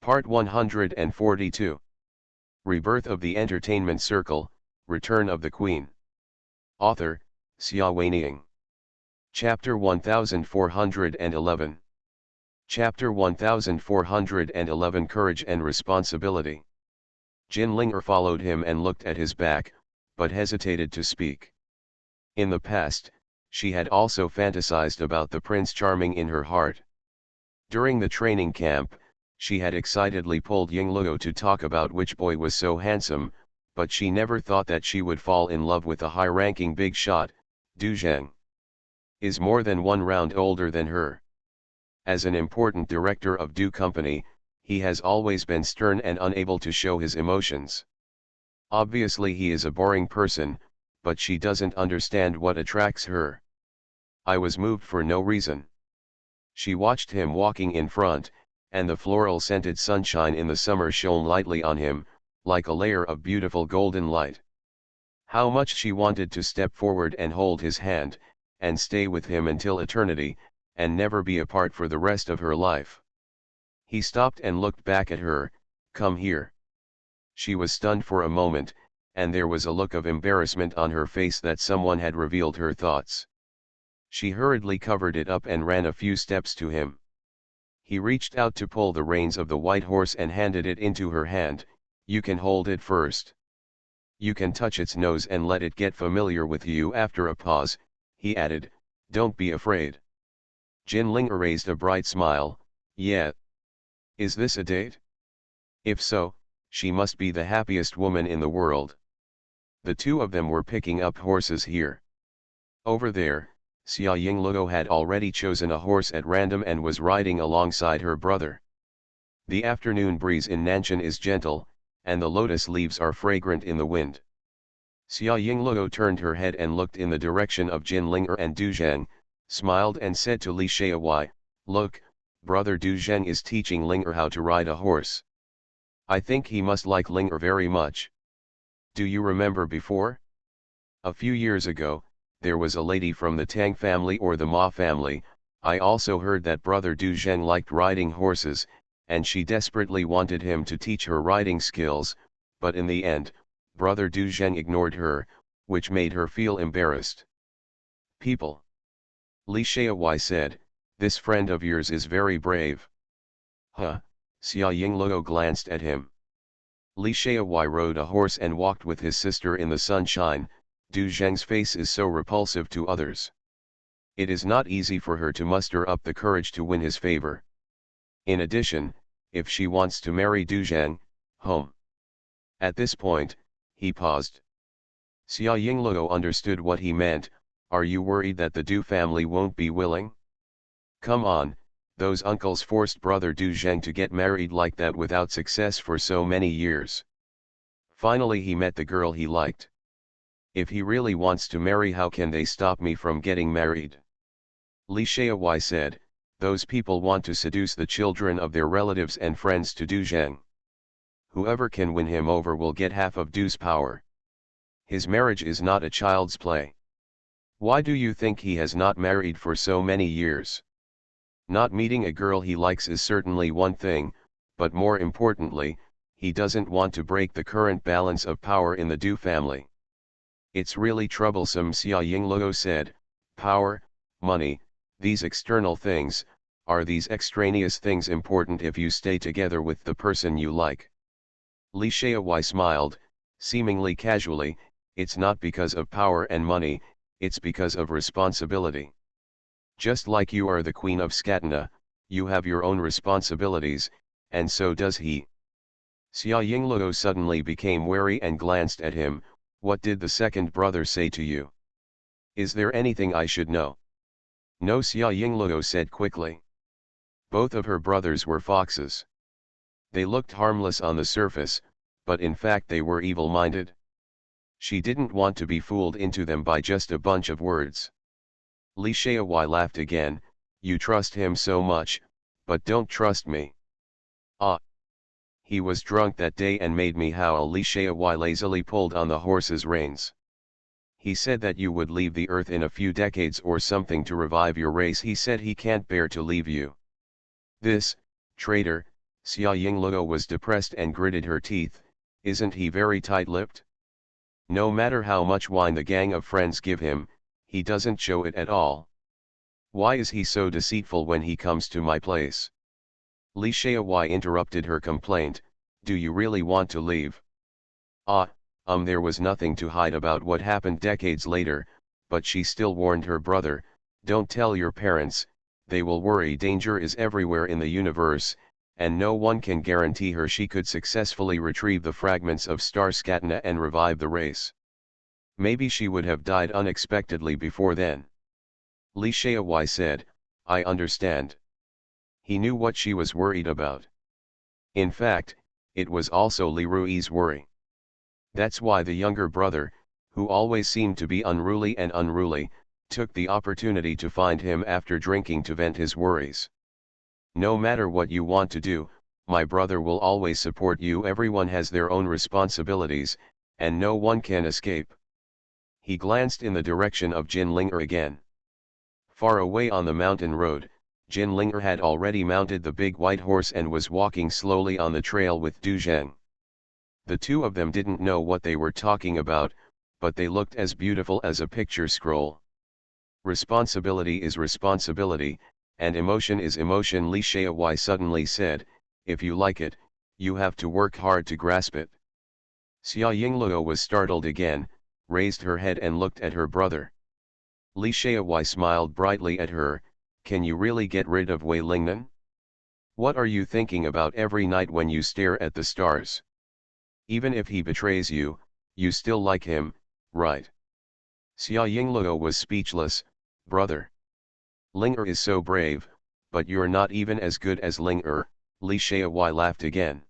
Part 142. Rebirth of the Entertainment Circle, Return of the Queen. Author, Xia Weining. Chapter 1411. Chapter 1411 Courage and Responsibility. Jin Linger followed him and looked at his back, but hesitated to speak. In the past, she had also fantasized about the Prince Charming in her heart. During the training camp, she had excitedly pulled Yingluo to talk about which boy was so handsome, but she never thought that she would fall in love with a high-ranking big shot. Du Zheng is more than one round older than her. As an important director of Du Company, he has always been stern and unable to show his emotions. Obviously he is a boring person, but she doesn't understand what attracts her. I was moved for no reason. She watched him walking in front, and the floral-scented sunshine in the summer shone lightly on him, like a layer of beautiful golden light. How much she wanted to step forward and hold his hand, and stay with him until eternity, and never be apart for the rest of her life. He stopped and looked back at her. "Come here." She was stunned for a moment, and there was a look of embarrassment on her face that someone had revealed her thoughts. She hurriedly covered it up and ran a few steps to him. He reached out to pull the reins of the white horse and handed it into her hand. "You can hold it first. You can touch its nose and let it get familiar with you." After a pause, he added, "Don't be afraid." Jin Ling raised a bright smile. "Yeah. Is this a date? If so, she must be the happiest woman in the world." The two of them were picking up horses here. Over there, Xia Yingluo had already chosen a horse at random and was riding alongside her brother. The afternoon breeze in Nanshan is gentle, and the lotus leaves are fragrant in the wind. Xia Yingluo turned her head and looked in the direction of Jin Linger and Du Zheng, smiled and said to Li Shaowai, "Look, brother Du Zheng is teaching Linger how to ride a horse. I think he must like Linger very much. Do you remember before? A few years ago, there was a lady from the Tang family or the Ma family. I also heard that brother Du Zheng liked riding horses, and she desperately wanted him to teach her riding skills, but in the end, brother Du Zheng ignored her, which made her feel embarrassed." "People," Li Shaowai said, "this friend of yours is very brave." "Huh?" Xia Yingluo glanced at him. Li Shaowai rode a horse and walked with his sister in the sunshine. Du Zheng's face is so repulsive to others. It is not easy for her to muster up the courage to win his favor. In addition, if she wants to marry Du Zheng, home. At this point, he paused. Xia Yingluo understood what he meant. "Are you worried that the Du family won't be willing? Come on, those uncles forced brother Du Zheng to get married like that without success for so many years. Finally he met the girl he liked. If he really wants to marry, how can they stop me from getting married?" Li Shaowai said, "Those people want to seduce the children of their relatives and friends to Du Zheng. Whoever can win him over will get half of Du's power. His marriage is not a child's play. Why do you think he has not married for so many years? Not meeting a girl he likes is certainly one thing, but more importantly, he doesn't want to break the current balance of power in the Du family. It's really troublesome." Xia Yingluo said, "Power, money, these external things, are these extraneous things important if you stay together with the person you like?" Li Shaowai smiled, seemingly casually, "It's not because of power and money, it's because of responsibility. Just like you are the queen of Scatana, you have your own responsibilities, and so does he." Xia Yingluo suddenly became wary and glanced at him. "What did the second brother say to you? Is there anything I should know?" "No," Xia Yingluo said quickly. Both of her brothers were foxes. They looked harmless on the surface, but in fact they were evil-minded. She didn't want to be fooled into them by just a bunch of words. Li Shaowai laughed again. "You trust him so much, but don't trust me." "Ah. He was drunk that day and made me howl." Li Shaowai lazily pulled on the horse's reins. "He said that you would leave the earth in a few decades or something to revive your race. He said he can't bear to leave you." "This, traitor, Xia Yingluo was depressed and gritted her teeth. Isn't he very tight-lipped? No matter how much wine the gang of friends give him, he doesn't show it at all. Why is he so deceitful when he comes to my place? Li Xiaowai interrupted her complaint. Do you really want to leave? There was nothing to hide about what happened decades later, but she still warned her brother, don't tell your parents, they will worry. Danger is everywhere in the universe, and no one can guarantee her she could successfully retrieve the fragments of Star Scatena and revive the race. Maybe she would have died unexpectedly before then. Li Xiaowai said, I understand. He knew what she was worried about. In fact, it was also Li Rui's worry. That's why the younger brother, who always seemed to be unruly, took the opportunity to find him after drinking to vent his worries. No matter what you want to do, my brother will always support you. Everyone has their own responsibilities, and no one can escape. He glanced in the direction of Jin Linger again. Far away on the mountain road, Jin Linger had already mounted the big white horse and was walking slowly on the trail with Du Zheng. The two of them didn't know what they were talking about, but they looked as beautiful as a picture scroll. Responsibility is responsibility, and emotion is emotion. Li Xiaowai suddenly said, if you like it, you have to work hard to grasp it. Xia Yingluo was startled again, raised her head and looked at her brother. Li Xiaowai smiled brightly at her, can you really get rid of Wei Lingnan? What are you thinking about every night when you stare at the stars? Even if he betrays you, you still like him, right? Xia Yingluo was speechless. Brother. Linger is so brave, but you're not even as good as Linger. Li Xiaowai laughed again.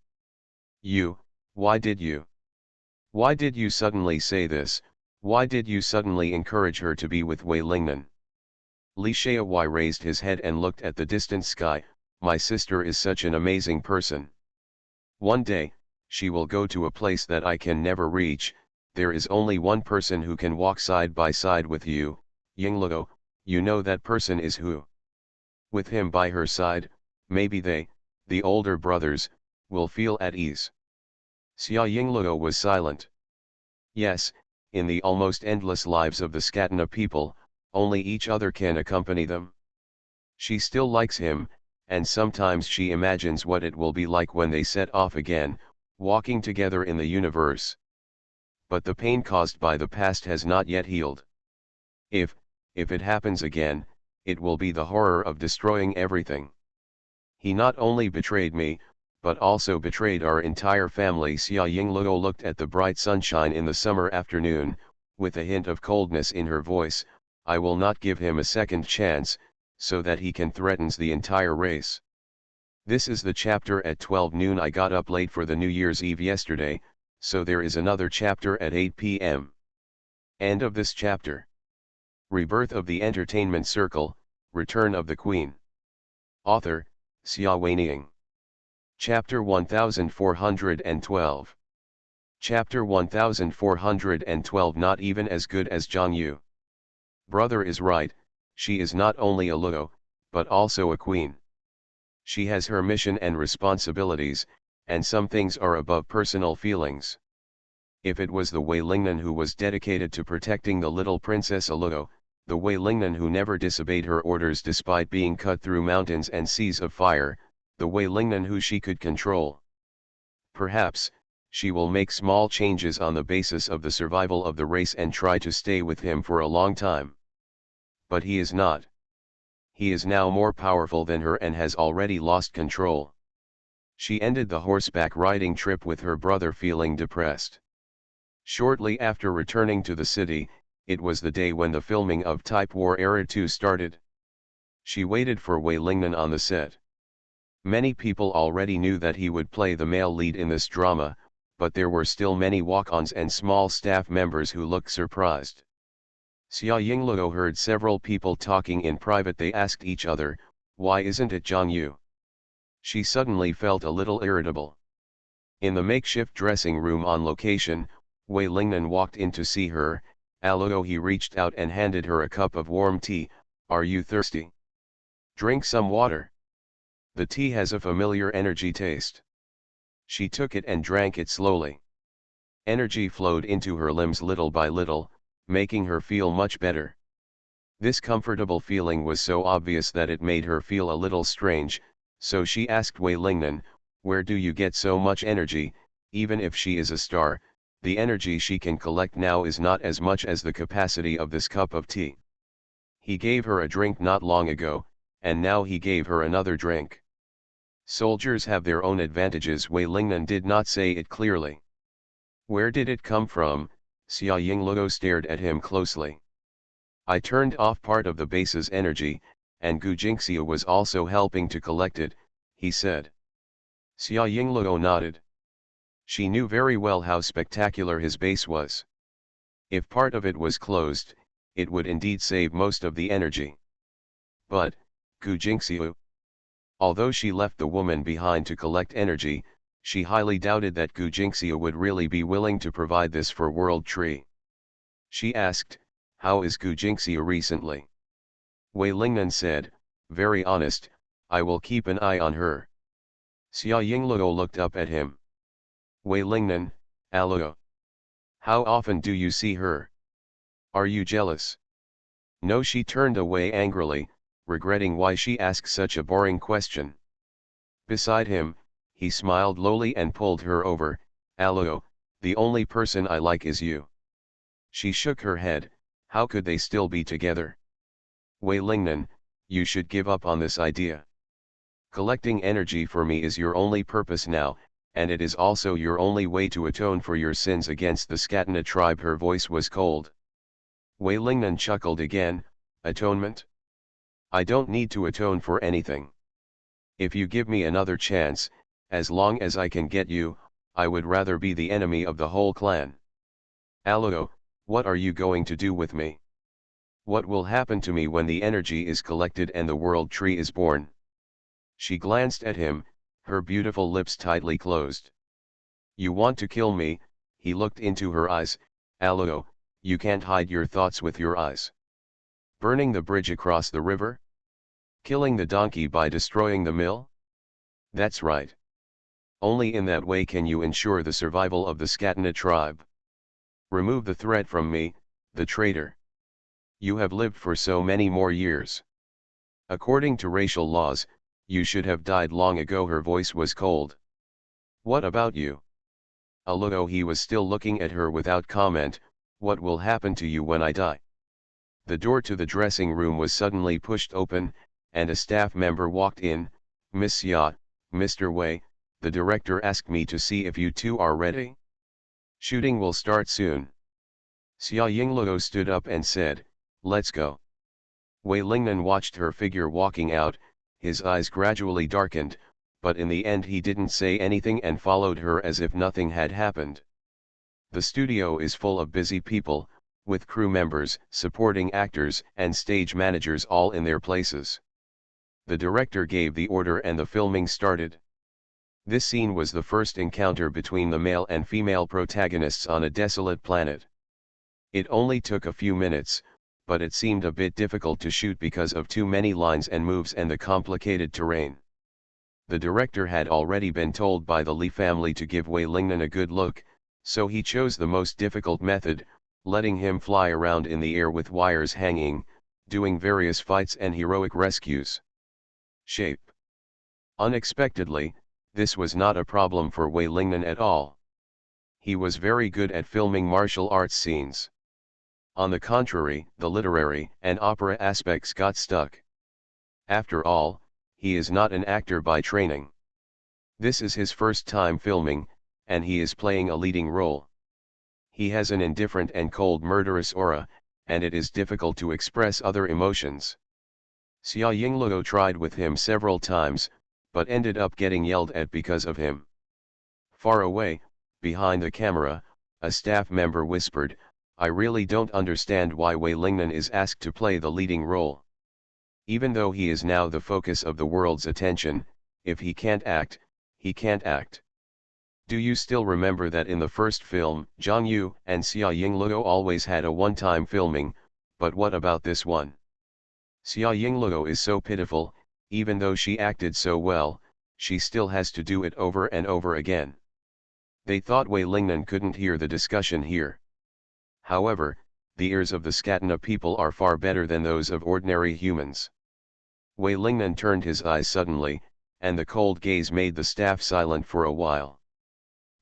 Why did you suddenly say this? Why did you suddenly encourage her to be with Wei Lingnan? Li Xiaowai raised his head and looked at the distant sky. My sister is such an amazing person. One day, she will go to a place that I can never reach. There is only one person who can walk side by side with you, Yingluo. You know that person is who? With him by her side, maybe they, the older brothers, will feel at ease. Xia Yingluo was silent. Yes, in the almost endless lives of the Scatena people, only each other can accompany them. She still likes him, and sometimes she imagines what it will be like when they set off again, walking together in the universe. But the pain caused by the past has not yet healed. If it happens again, it will be the horror of destroying everything. He not only betrayed me, but also betrayed our entire family. Xia Yingluo looked at the bright sunshine in the summer afternoon, with a hint of coldness in her voice. I will not give him a second chance, so that he can threatens the entire race. This is the chapter at 12 noon. I got up late for the New Year's Eve yesterday, so there is another chapter at 8 p.m. End of this chapter. Rebirth of the Entertainment Circle, Return of the Queen. Author, Xia Weining. Chapter 1412. Chapter 1412. Not even as good as Zhang Yu. Brother is right, she is not only a Luo, but also a queen. She has her mission and responsibilities, and some things are above personal feelings. If it was the Wei Lingnan who was dedicated to protecting the little princess Luo, the Wei Lingnan who never disobeyed her orders despite being cut through mountains and seas of fire, the Wei Lingnan who she could control. Perhaps, she will make small changes on the basis of the survival of the race and try to stay with him for a long time. But he is not. He is now more powerful than her and has already lost control. She ended the horseback riding trip with her brother feeling depressed. Shortly after returning to the city, it was the day when the filming of Type War Era 2 started. She waited for Wei Lingnan on the set. Many people already knew that he would play the male lead in this drama, but there were still many walk-ons and small staff members who looked surprised. Xia Yingluo heard several people talking in private. They asked each other, why isn't it Zhang Yu? She suddenly felt a little irritable. In the makeshift dressing room on location, Wei Lingnan walked in to see her. Luo he reached out and handed her a cup of warm tea. Are you thirsty? Drink some water. The tea has a familiar energy taste. She took it and drank it slowly. Energy flowed into her limbs little by little, making her feel much better. This comfortable feeling was so obvious that it made her feel a little strange, so she asked Wei Lingnan, "Where do you get so much energy? Even if she is a star, the energy she can collect now is not as much as the capacity of this cup of tea." He gave her a drink not long ago, and now he gave her another drink. Soldiers have their own advantages. Wei Lingnan did not say it clearly. Where did it come from? Xia Yingluo stared at him closely. I turned off part of the base's energy, and Gu Jingxia was also helping to collect it, he said. Xia Yingluo nodded. She knew very well how spectacular his base was. If part of it was closed, it would indeed save most of the energy. But, Gu Jingxia, although she left the woman behind to collect energy, she highly doubted that Gu Jingxia would really be willing to provide this for World Tree. She asked, "How is Gu Jingxia recently?" Wei Lingnan said, "Very honest, I will keep an eye on her." Xia Yingluo looked up at him. Wei Lingnan, Aluo. How often do you see her? Are you jealous? No, she turned away angrily, regretting why she asked such a boring question. Beside him, he smiled lowly and pulled her over. "Aluo, the only person I like is you." She shook her head. How could they still be together? Wei Lingnan, you should give up on this idea. Collecting energy for me is your only purpose now, and it is also your only way to atone for your sins against the Scatana tribe. Her voice was cold. Wei Lingnan chuckled again. Atonement? I don't need to atone for anything. If you give me another chance, as long as I can get you, I would rather be the enemy of the whole clan. Aluo, what are you going to do with me? What will happen to me when the energy is collected and the world tree is born? She glanced at him, her beautiful lips tightly closed. You want to kill me? He looked into her eyes. Aluo, you can't hide your thoughts with your eyes. Burning the bridge across the river? Killing the donkey by destroying the mill? That's right. Only in that way can you ensure the survival of the Scatana tribe. Remove the threat from me, the traitor. You have lived for so many more years. According to racial laws, you should have died long ago. Her voice was cold. What about you? Aluo, he was still looking at her without comment. What will happen to you when I die? The door to the dressing room was suddenly pushed open, and a staff member walked in. Miss Xia, Mr. Wei, the director asked me to see if you two are ready. Shooting will start soon. Xia Yingluo stood up and said, let's go. Wei Lingnan watched her figure walking out, his eyes gradually darkened, but in the end he didn't say anything and followed her as if nothing had happened. The studio is full of busy people, with crew members, supporting actors, and stage managers all in their places. The director gave the order and the filming started. This scene was the first encounter between the male and female protagonists on a desolate planet. It only took a few minutes, but it seemed a bit difficult to shoot because of too many lines and moves and the complicated terrain. The director had already been told by the Li family to give Wei Lingnan a good look, so he chose the most difficult method, letting him fly around in the air with wires hanging, doing various fights and heroic rescues. Shape. Unexpectedly, this was not a problem for Wei Lingnan at all. He was very good at filming martial arts scenes. On the contrary, the literary and opera aspects got stuck. After all, he is not an actor by training. This is his first time filming, and he is playing a leading role. He has an indifferent and cold murderous aura, and it is difficult to express other emotions. Xia Yingluo tried with him several times, but ended up getting yelled at because of him. Far away, behind the camera, a staff member whispered, I really don't understand why Wei Lingnan is asked to play the leading role. Even though he is now the focus of the world's attention, if he can't act, he can't act. Do you still remember that in the first film, Zhang Yu and Xia Yingluo always had a one-time filming, but what about this one? Xia Yingluo is so pitiful, Even though she acted so well, she still has to do it over and over again. They thought Wei Lingnan couldn't hear the discussion here. However, the ears of the Scatena people are far better than those of ordinary humans. Wei Lingnan turned his eyes suddenly, and the cold gaze made the staff silent for a while.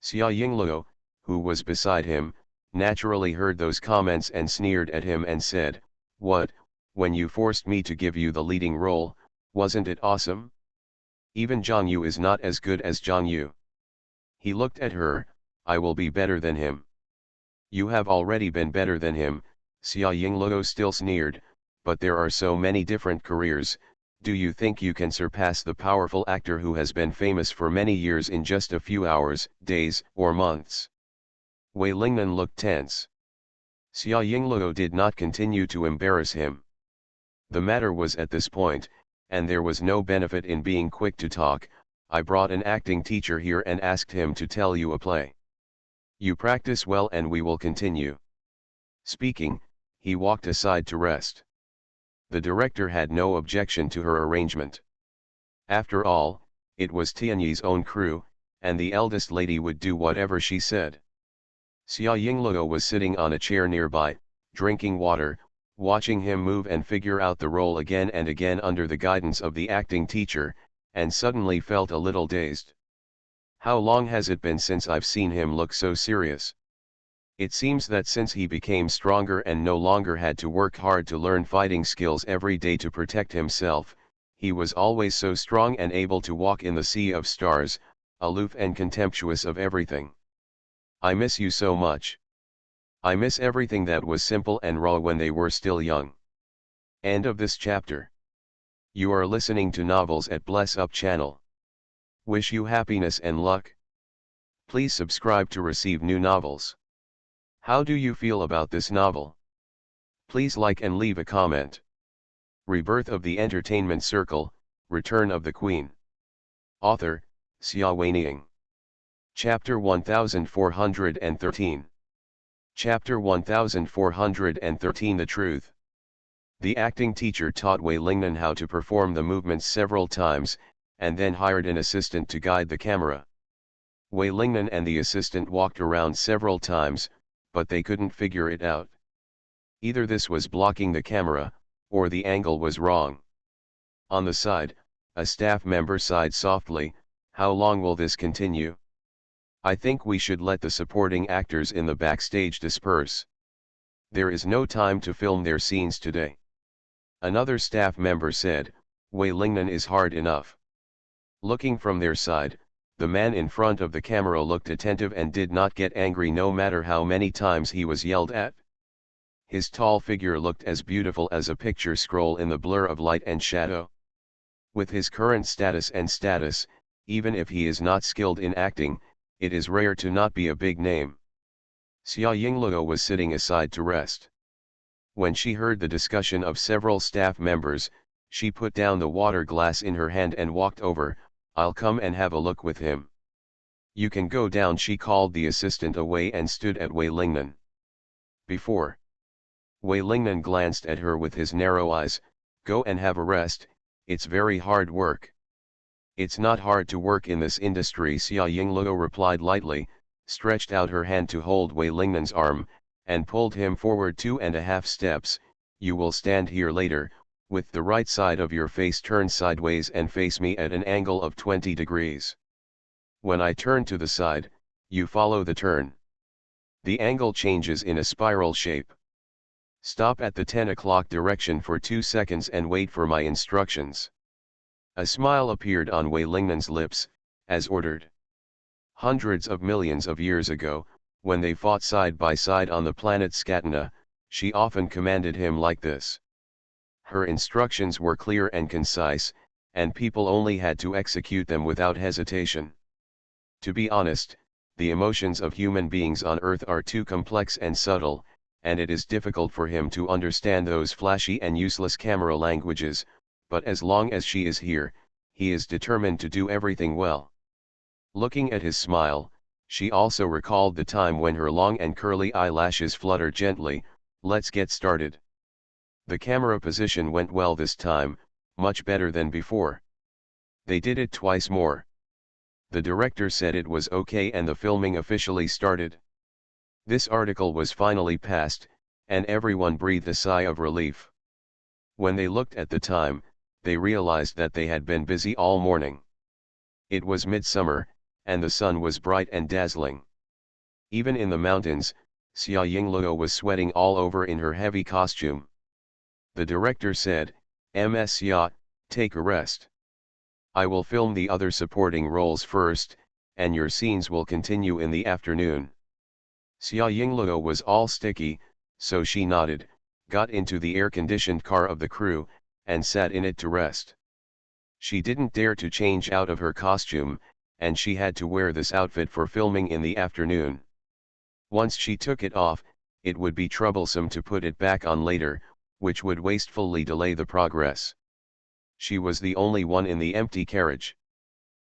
Xia Yingluo, who was beside him, naturally heard those comments and sneered at him and said, "What, when you forced me to give you the leading role, wasn't it awesome? Even Zhang Yu is not as good as Zhang Yu." He looked at her, "I will be better than him." "You have already been better than him," Xia Yingluo still sneered, "but there are so many different careers. Do you think you can surpass the powerful actor who has been famous for many years in just a few hours, days, or months?" Wei Lingnan looked tense. Xia Yingluo did not continue to embarrass him. The matter was at this point, and there was no benefit in being quick to talk. "I brought an acting teacher here and asked him to tell you a play. You practice well and we will continue." Speaking, he walked aside to rest. The director had no objection to her arrangement. After all, it was Tianyi's own crew, and the eldest lady would do whatever she said. Xia Yingluo was sitting on a chair nearby, drinking water, watching him move and figure out the role again and again under the guidance of the acting teacher, and suddenly felt a little dazed. "How long has it been since I've seen him look so serious? It seems that since he became stronger and no longer had to work hard to learn fighting skills every day to protect himself, he was always so strong and able to walk in the sea of stars, aloof and contemptuous of everything. I miss you so much. I miss everything that was simple and raw when they were still young." End of this chapter. You are listening to Novels at Bless Up channel. Wish you happiness and luck. Please subscribe to receive new novels. How do you feel about this novel? Please like and leave a comment. Rebirth of the Entertainment Circle, Return of the Queen. Author, Xia Weiniang. Chapter 1413. Chapter 1413 The Truth. The acting teacher taught Wei Lingnan how to perform the movements several times, and then hired an assistant to guide the camera. Wei Lingnan and the assistant walked around several times, but they couldn't figure it out. Either this was blocking the camera, or the angle was wrong. On the side, a staff member sighed softly, "How long will this continue? I think we should let the supporting actors in the backstage disperse. There is no time to film their scenes today." Another staff member said, "Wei Lingnan is hard enough." Looking from their side, the man in front of the camera looked attentive and did not get angry no matter how many times he was yelled at. His tall figure looked as beautiful as a picture scroll in the blur of light and shadow. With his current status, even if he is not skilled in acting, it is rare to not be a big name. Xia Yingluo was sitting aside to rest. When she heard the discussion of several staff members, she put down the water glass in her hand and walked over. "I'll come and have a look with him." "You can go down," she called the assistant away and stood at Wei Lingnan. Before Wei Lingnan glanced at her with his narrow eyes. "Go and have a rest, it's very hard work." "It's not hard to work in this industry," Xia Yingluo replied lightly, stretched out her hand to hold Wei Lingnan's arm, and pulled him forward 2.5 steps. "You will stand here later, with the right side of your face turned sideways and face me at an angle of 20 degrees. When I turn to the side, you follow the turn. The angle changes in a spiral shape. Stop at the 10 o'clock direction for 2 seconds and wait for my instructions." A smile appeared on Wei Lingnan's lips, as ordered. Hundreds of millions of years ago, when they fought side by side on the planet Scatena, she often commanded him like this. Her instructions were clear and concise, and people only had to execute them without hesitation. To be honest, the emotions of human beings on Earth are too complex and subtle, and it is difficult for him to understand those flashy and useless camera languages, but as long as she is here, he is determined to do everything well. Looking at his smile, she also recalled the time when her long and curly eyelashes fluttered gently. "Let's get started." The camera position went well this time. much better than before. They did it twice more. The director said it was okay and the filming officially started. This article was finally passed, and everyone breathed a sigh of relief. When they looked at the time, they realized that they had been busy all morning. It was midsummer, and the sun was bright and dazzling. Even in the mountains, Xia Yingluo was sweating all over in her heavy costume. The director said, "Ms. Xia, take a rest. I will film the other supporting roles first, and your scenes will continue in the afternoon." Xia Yingluo was all sticky, so she nodded, got into the air-conditioned car of the crew, and sat in it to rest. She didn't dare to change out of her costume, and she had to wear this outfit for filming in the afternoon. Once she took it off, it would be troublesome to put it back on later, which would wastefully delay the progress. She was the only one in the empty carriage.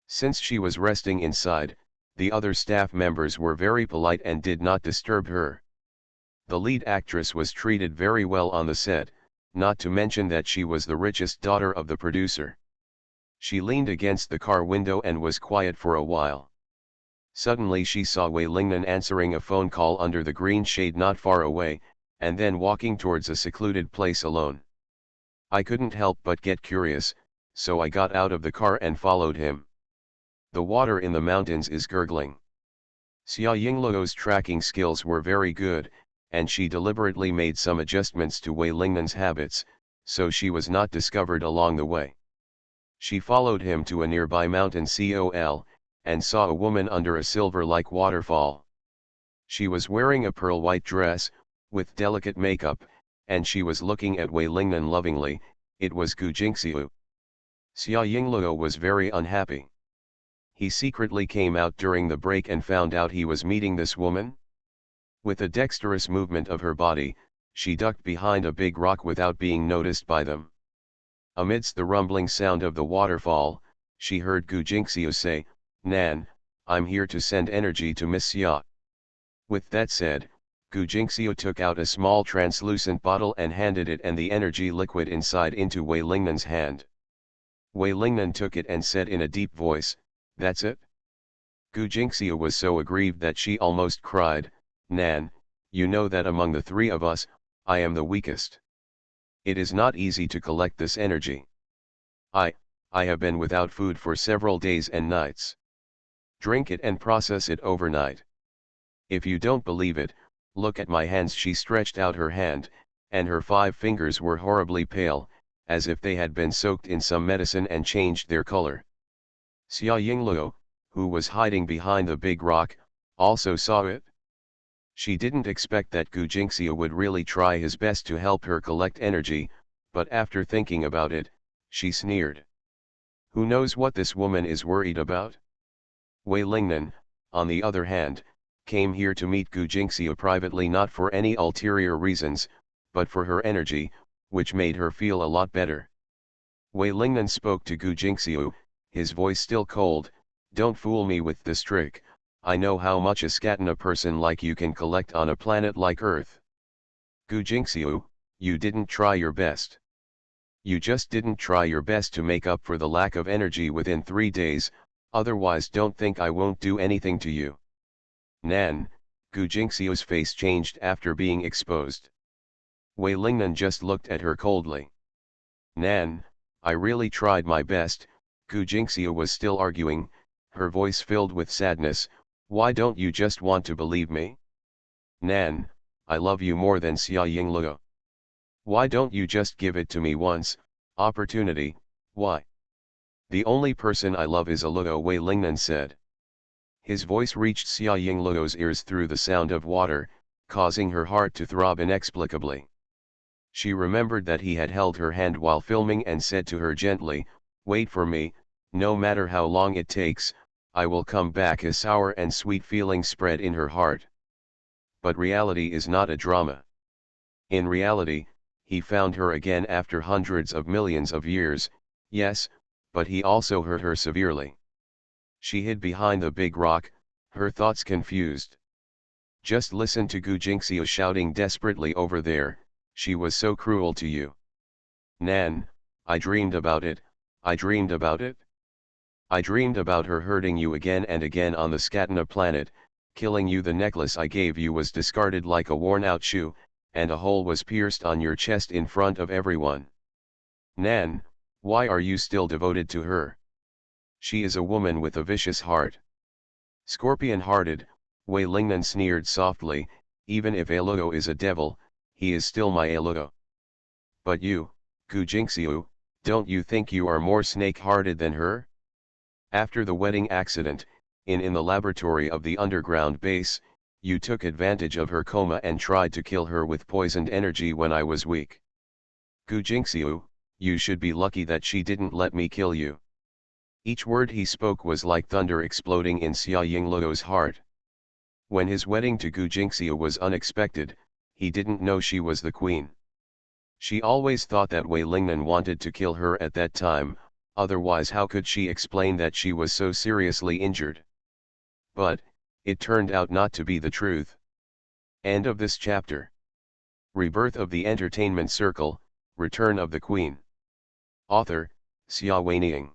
Since she was resting inside, the other staff members were very polite and did not disturb her. The lead actress was treated very well on the set, not to mention that she was the richest daughter of the producer. She leaned against the car window and was quiet for a while. Suddenly she saw Wei Lingnan answering a phone call under the green shade not far away, and then walking towards a secluded place alone. I couldn't help but get curious, so I got out of the car and followed him. The water in the mountains is gurgling. Xia Yingluo's tracking skills were very good, and she deliberately made some adjustments to Wei Lingnan's habits, so she was not discovered along the way. She followed him to a nearby mountain col, and saw a woman under a silver-like waterfall. She was wearing a pearl-white dress, with delicate makeup, and she was looking at Wei Lingnan lovingly. It was Gu Jingxiu. Xia Yingluo was very unhappy. He secretly came out during the break and found out he was meeting this woman. With a dexterous movement of her body, she ducked behind a big rock without being noticed by them. Amidst the rumbling sound of the waterfall, she heard Gu Jingxiu say, "Nan, I'm here to send energy to Miss Xia." With that said, Gu Jingxiu took out a small translucent bottle and handed it and the energy liquid inside into Wei Lingnan's hand. Wei Lingnan took it and said in a deep voice, "That's it?" Gu Jingxiu was so aggrieved that she almost cried, "Nan, you know that among the three of us, I am the weakest. It is not easy to collect this energy. I have been without food for several days and nights. Drink it and process it overnight. If you don't believe it, look at my hands." She stretched out her hand, and her 5 fingers were horribly pale, as if they had been soaked in some medicine and changed their color. Xia Yingluo, who was hiding behind the big rock, also saw it. She didn't expect that Gu Jingxiu would really try his best to help her collect energy, but after thinking about it, she sneered. Who knows what this woman is worried about? Wei Lingnan, on the other hand, came here to meet Gu Jingxiu privately, not for any ulterior reasons, but for her energy, which made her feel a lot better. Wei Lingnan spoke to Gu Jingxiu, his voice still cold, "Don't fool me with this trick. I know how much a scatin a person like you can collect on a planet like Earth. Gu Jingxiu, you didn't try your best. You just didn't try your best to make up for the lack of energy within 3 days, otherwise don't think I won't do anything to you." Nan, Gu Jingxiu's face changed after being exposed. Wei Lingnan just looked at her coldly. "Nan, I really tried my best." Gu Jingxiu was still arguing, her voice filled with sadness. "Why don't you just want to believe me? Nan, I love you more than Xia Yingluo. Why don't you just give it to me once, opportunity, why? The only person I love is a Luo," Wei Lingnan said. His voice reached Xia Yingluo's ears through the sound of water, causing her heart to throb inexplicably. She remembered that he had held her hand while filming and said to her gently, "Wait for me, no matter how long it takes, I will come back." A sour and sweet feeling spread in her heart. But reality is not a drama. In reality, he found her again after hundreds of millions of years, yes, but he also hurt her severely. She hid behind the big rock, her thoughts confused. Just listen to Gu Jingxiu shouting desperately over there, "She was so cruel to you. Nan, I dreamed about it, I dreamed about it. I dreamed about her hurting you again and again on the Scatena planet, killing you. The necklace I gave you was discarded like a worn-out shoe, and a hole was pierced on your chest in front of everyone. Nan, why are you still devoted to her? She is a woman with a vicious heart. Scorpion-hearted, Wei Lingnan sneered softly, even if Eluo is a devil, he is still my Eluo. But you, Gu Jingxiu, don't you think you are more snake-hearted than her? After the wedding accident, in the laboratory of the underground base, you took advantage of her coma and tried to kill her with poisoned energy when I was weak. Gu Jingxiu, you should be lucky that she didn't let me kill you. Each word he spoke was like thunder exploding in Xia Yingluo's heart. When his wedding to Gu Jingxiu was unexpected, he didn't know she was the queen. She always thought that Wei Lingnan wanted to kill her at that time, otherwise how could she explain that she was so seriously injured? But, it turned out not to be the truth. End of this chapter. Rebirth of the Entertainment Circle, Return of the Queen. Author, Xia Weiniang.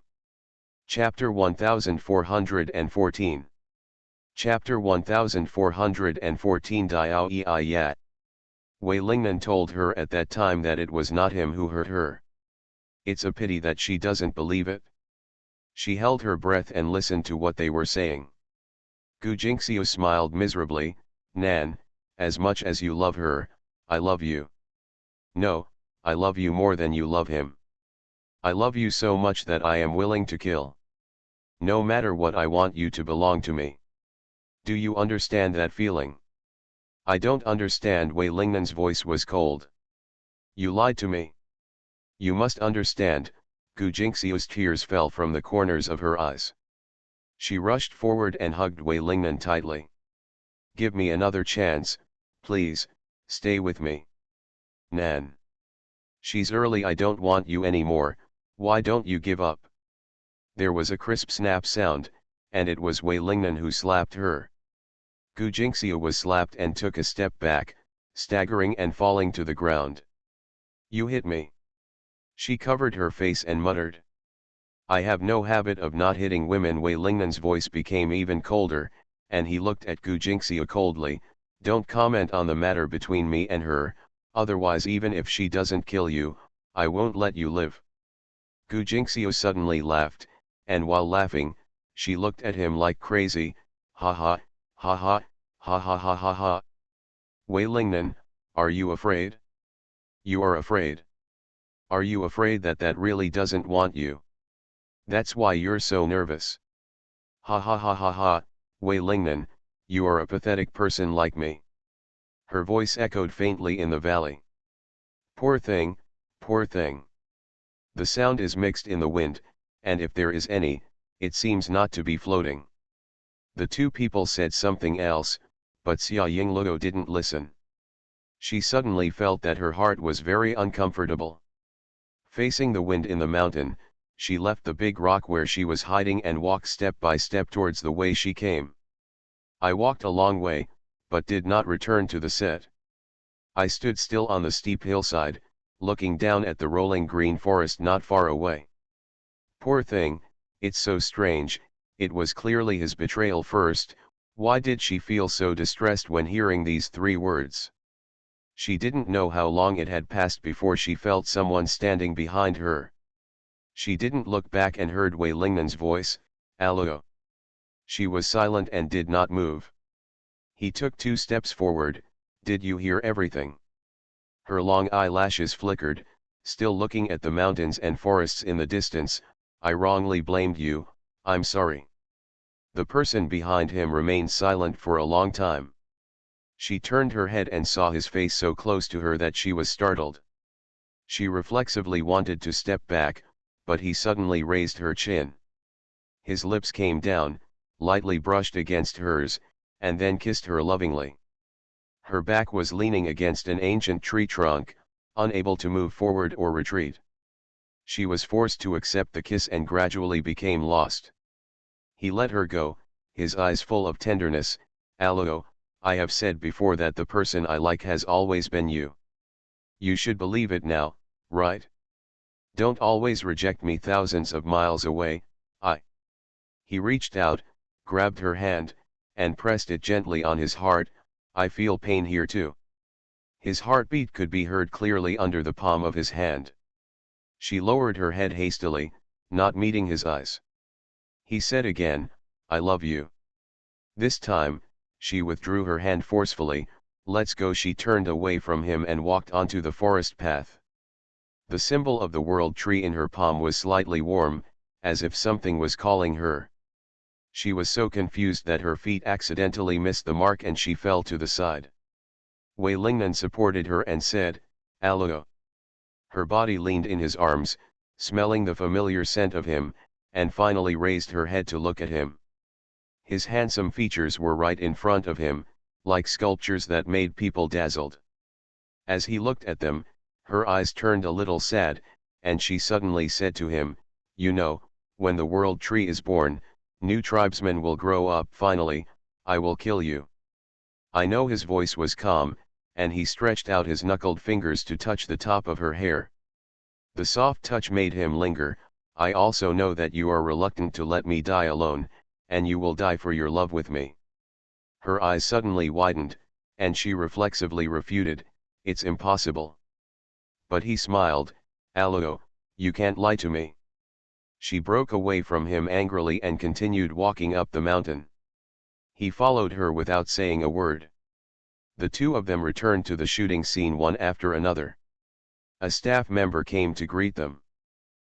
Chapter 1414. Chapter 1414 Diao Yi Yat. Wei Lingnan told her at that time that it was not him who hurt her. It's a pity that she doesn't believe it. She held her breath and listened to what they were saying. Gu Jingxiu smiled miserably. Nan, as much as you love her, I love you. No, I love you more than you love him. I love you so much that I am willing to kill. No matter what, I want you to belong to me. Do you understand that feeling? I don't understand. Wei Lingnan's voice was cold. You lied to me. You must understand. Gu Jingxiu's tears fell from the corners of her eyes. She rushed forward and hugged Wei Lingnan tightly. Give me another chance, please, stay with me. Nan. She's early. I don't want you anymore. Why don't you give up? There was a crisp snap sound, and it was Wei Lingnan who slapped her. Gu Jingxiu was slapped and took a step back, staggering and falling to the ground. You hit me. She covered her face and muttered. I have no habit of not hitting women. Wei Lingnan's voice became even colder, and he looked at Gu Jingxiu coldly. Don't comment on the matter between me and her, otherwise even if she doesn't kill you, I won't let you live. Gu Jingxiu suddenly laughed, and while laughing, she looked at him like crazy. Ha ha, ha ha, ha ha ha ha ha. Wei Lingnan, are you afraid? You are afraid. Are you afraid that that really doesn't want you? That's why you're so nervous. Ha ha ha ha ha, Wei Lingnan, you are a pathetic person like me. Her voice echoed faintly in the valley. Poor thing, poor thing. The sound is mixed in the wind, and if there is any, it seems not to be floating. The two people said something else, but Xia Yingluo didn't listen. She suddenly felt that her heart was very uncomfortable. Facing the wind in the mountain, she left the big rock where she was hiding and walked step by step towards the way she came. I walked a long way, but did not return to the set. I stood still on the steep hillside, looking down at the rolling green forest not far away. Poor thing, it's so strange. It was clearly his betrayal first. Why did she feel so distressed when hearing these three words? She didn't know how long it had passed before she felt someone standing behind her. She didn't look back and heard Wei Lingnan's voice, Aluo. She was silent and did not move. He took 2 steps forward. Did you hear everything? Her long eyelashes flickered, still looking at the mountains and forests in the distance. I wrongly blamed you, I'm sorry. The person behind him remained silent for a long time. She turned her head and saw his face so close to her that she was startled. She reflexively wanted to step back, but he suddenly raised her chin. His lips came down, lightly brushed against hers, and then kissed her lovingly. Her back was leaning against an ancient tree trunk, unable to move forward or retreat. She was forced to accept the kiss and gradually became lost. He let her go, his eyes full of tenderness. Aluo, I have said before that the person I like has always been you. You should believe it now, right? Don't always reject me thousands of miles away, I. He reached out, grabbed her hand, and pressed it gently on his heart. I feel pain here too. His heartbeat could be heard clearly under the palm of his hand. She lowered her head hastily, not meeting his eyes. He said again, I love you. This time, she withdrew her hand forcefully. Let's go. She turned away from him and walked onto the forest path. The symbol of the world tree in her palm was slightly warm, as if something was calling her. She was so confused that her feet accidentally missed the mark and she fell to the side. Wei Lingnan supported her and said, Aloe. Her body leaned in his arms, smelling the familiar scent of him, and finally raised her head to look at him. His handsome features were right in front of him, like sculptures that made people dazzled. As he looked at them, her eyes turned a little sad, and she suddenly said to him, You know, when the world tree is born, new tribesmen will grow up. Finally, I will kill you. I know. His voice was calm, and he stretched out his knuckled fingers to touch the top of her hair. The soft touch made him linger. I also know that you are reluctant to let me die alone, and you will die for your love with me. Her eyes suddenly widened, and she reflexively refuted, It's impossible. But he smiled, Aloe, you can't lie to me. She broke away from him angrily and continued walking up the mountain. He followed her without saying a word. The two of them returned to the shooting scene one after another. A staff member came to greet them.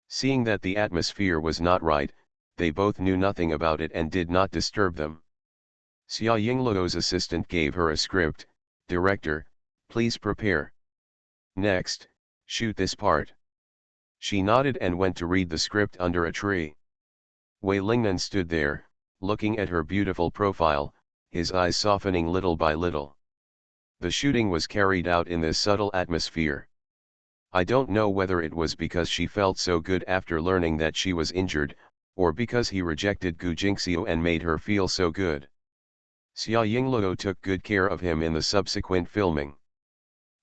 Seeing that the atmosphere was not right, they both knew nothing about it and did not disturb them. Xia Yingluo's assistant gave her a script. Director, please prepare. Next, shoot this part. She nodded and went to read the script under a tree. Wei Lingnan stood there, looking at her beautiful profile, his eyes softening little by little. The shooting was carried out in this subtle atmosphere. I don't know whether it was because she felt so good after learning that she was injured, or because he rejected Gu Jingxiu and made her feel so good. Xia Yingluo took good care of him in the subsequent filming.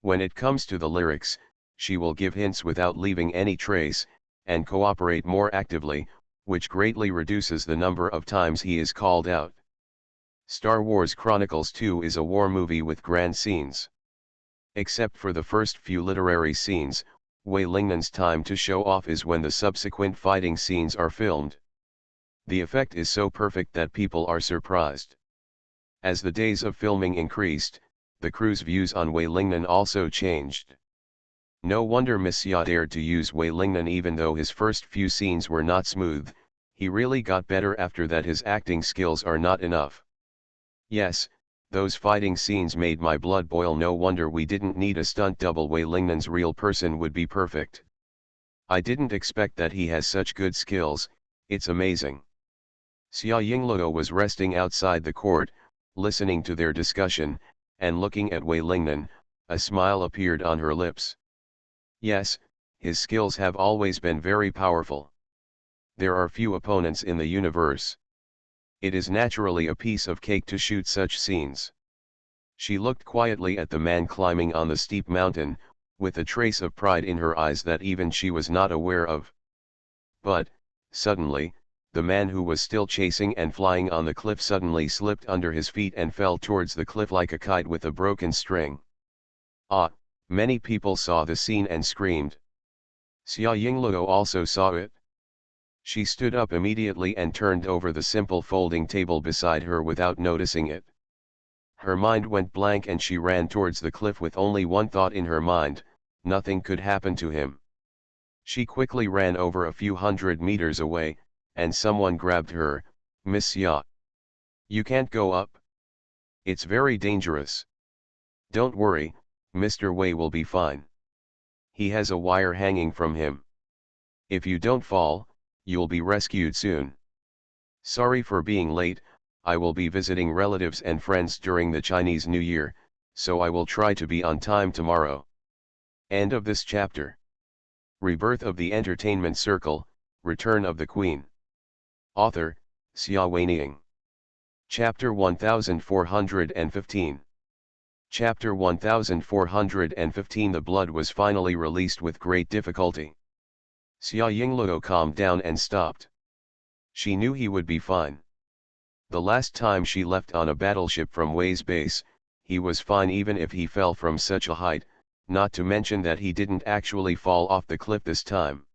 When it comes to the lyrics, she will give hints without leaving any trace, and cooperate more actively, which greatly reduces the number of times he is called out. Star Wars Chronicles 2 is a war movie with grand scenes. Except for the first few literary scenes, Wei Lingnan's time to show off is when the subsequent fighting scenes are filmed. The effect is so perfect that people are surprised. As the days of filming increased, the crew's views on Wei Lingnan also changed. No wonder Miss Xia dared to use Wei Lingnan even though his first few scenes were not smooth. He really got better after that. His acting skills are not enough. Yes, those fighting scenes made my blood boil. No wonder we didn't need a stunt double. Wei Lingnan's real person would be perfect. I didn't expect that he has such good skills. It's amazing. Xia Yingluo was resting outside the court, listening to their discussion, and looking at Wei Lingnan. A smile appeared on her lips. Yes, his skills have always been very powerful. There are few opponents in the universe. It is naturally a piece of cake to shoot such scenes. She looked quietly at the man climbing on the steep mountain, with a trace of pride in her eyes that even she was not aware of. But, suddenly, the man who was still chasing and flying on the cliff suddenly slipped under his feet and fell towards the cliff like a kite with a broken string. Ah, many people saw the scene and screamed. Xia Yingluo also saw it. She stood up immediately and turned over the simple folding table beside her without noticing it. Her mind went blank and she ran towards the cliff with only one thought in her mind: nothing could happen to him. She quickly ran over a few hundred meters away, and someone grabbed her. Miss Xia, you can't go up. It's very dangerous. Don't worry, Mr. Wei will be fine. He has a wire hanging from him. If you don't fall, you'll be rescued soon. Sorry for being late, I will be visiting relatives and friends during the Chinese New Year, so I will try to be on time tomorrow. End of this chapter. Rebirth of the Entertainment Circle, Return of the Queen. Author, Xia Weiniang. Chapter 1415. Chapter 1415. The blood was finally released with great difficulty. Xia Yingluo calmed down and stopped. She knew he would be fine. The last time she left on a battleship from Wei's base, he was fine even if he fell from such a height, not to mention that he didn't actually fall off the cliff this time.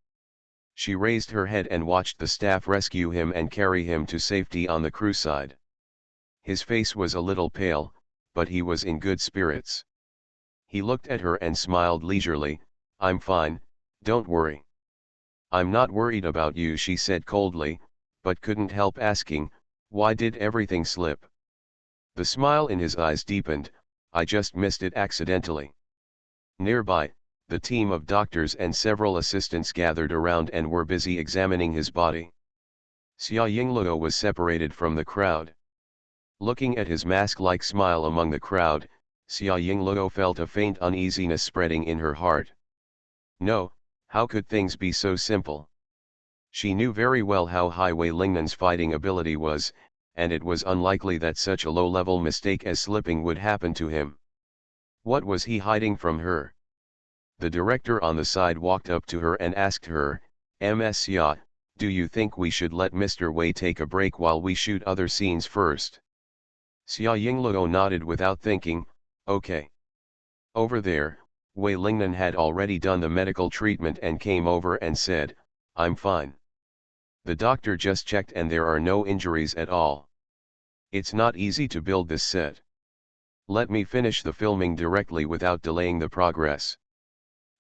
She raised her head and watched the staff rescue him and carry him to safety on the crew side. His face was a little pale, but he was in good spirits. He looked at her and smiled leisurely. "I'm fine, don't worry." "I'm not worried about you," she said coldly, but couldn't help asking, "Why did everything slip?" The smile in his eyes deepened. "I just missed it accidentally." Nearby, the team of doctors and several assistants gathered around and were busy examining his body. Xia Yingluo was separated from the crowd. Looking at his mask-like smile among the crowd, Xia Yingluo felt a faint uneasiness spreading in her heart. No, how could things be so simple? She knew very well how high Wei Lingnan's fighting ability was, and it was unlikely that such a low-level mistake as slipping would happen to him. What was he hiding from her? The director on the side walked up to her and asked her, "Ms. Xia, do you think we should let Mr. Wei take a break while we shoot other scenes first?" Xia Yingluo nodded without thinking. "Okay." Over there, Wei Lingnan had already done the medical treatment and came over and said, "I'm fine. The doctor just checked and there are no injuries at all. It's not easy to build this set. Let me finish the filming directly without delaying the progress."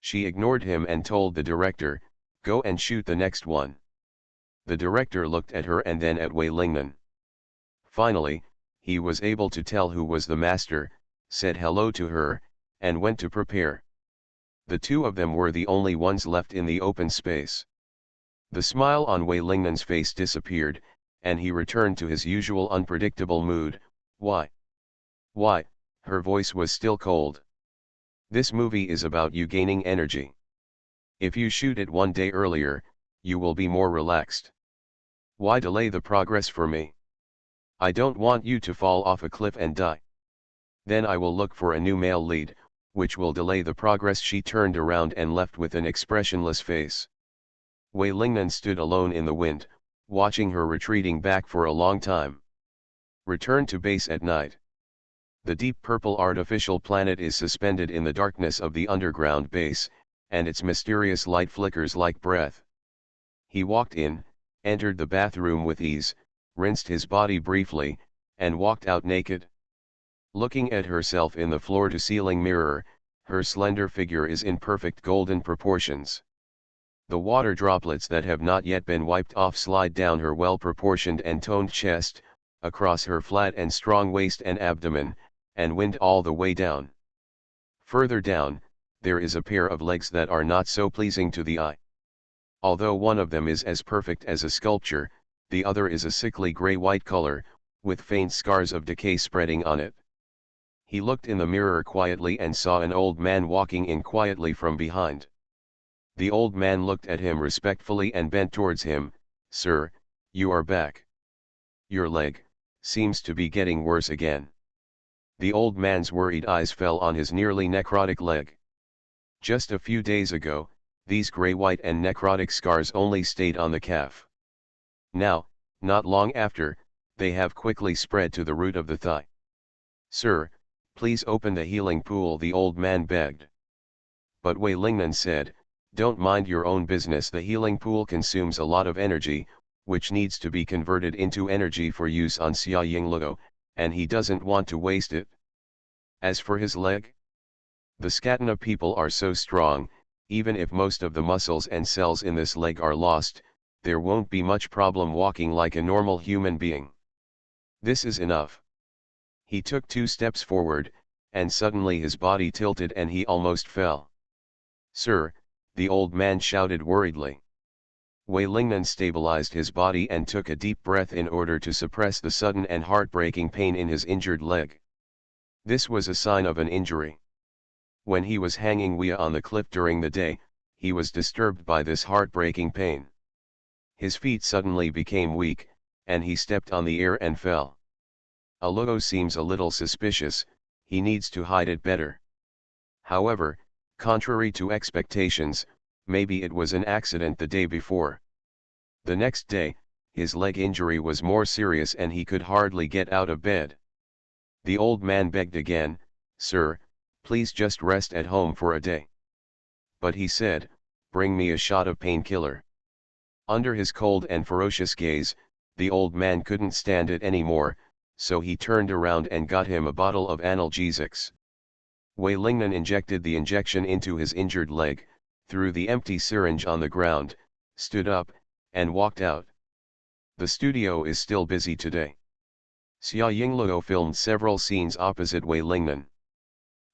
She ignored him and told the director, "Go and shoot the next one." The director looked at her and then at Wei Lingnan. Finally, he was able to tell who was the master, said hello to her, and went to prepare. The two of them were the only ones left in the open space. The smile on Wei Lingnan's face disappeared, and he returned to his usual unpredictable mood. "Why? Why?" Her voice was still cold. "This movie is about you gaining energy. If you shoot it one day earlier, you will be more relaxed. Why delay the progress for me? I don't want you to fall off a cliff and die. Then I will look for a new male lead, which will delay the progress." She turned around and left with an expressionless face. Wei Lingnan stood alone in the wind, watching her retreating back for a long time. Return to base at night. The deep purple artificial planet is suspended in the darkness of the underground base, and its mysterious light flickers like breath. He walked in, entered the bathroom with ease, rinsed his body briefly, and walked out naked. Looking at herself in the floor-to-ceiling mirror, her slender figure is in perfect golden proportions. The water droplets that have not yet been wiped off slide down her well-proportioned and toned chest, across her flat and strong waist and abdomen, and wind all the way down. Further down, there is a pair of legs that are not so pleasing to the eye. Although one of them is as perfect as a sculpture, the other is a sickly gray-white color, with faint scars of decay spreading on it. He looked in the mirror quietly and saw an old man walking in quietly from behind. The old man looked at him respectfully and bent towards him. "Sir, you are back. Your leg seems to be getting worse again." The old man's worried eyes fell on his nearly necrotic leg. Just a few days ago, these gray-white and necrotic scars only stayed on the calf. Now, not long after, they have quickly spread to the root of the thigh. "Sir, please open the healing pool," the old man begged. But Wei Lingnan said, "Don't mind your own business. The healing pool consumes a lot of energy, which needs to be converted into energy for use on Xia Yingluo, and he doesn't want to waste it. As for his leg, the Scatena people are so strong, even if most of the muscles and cells in this leg are lost, there won't be much problem walking like a normal human being. This is enough." He took 2 steps forward, and suddenly his body tilted and he almost fell. "Sir," the old man shouted worriedly. Wei Lingnan stabilized his body and took a deep breath in order to suppress the sudden and heartbreaking pain in his injured leg. This was a sign of an injury. When he was hanging Wea on the cliff during the day, he was disturbed by this heartbreaking pain. His feet suddenly became weak, and he stepped on the air and fell. A logo seems a little suspicious, he needs to hide it better. However, contrary to expectations, maybe it was an accident the day before. The next day, his leg injury was more serious and he could hardly get out of bed. The old man begged again, "Sir, please just rest at home for a day." But he said, "Bring me a shot of painkiller." Under his cold and ferocious gaze, the old man couldn't stand it anymore, so he turned around and got him a bottle of analgesics. Wei Lingnan injected the injection into his injured leg, threw the empty syringe on the ground, stood up, and walked out. The studio is still busy today. Xia Yingluo filmed several scenes opposite Wei Lingnan.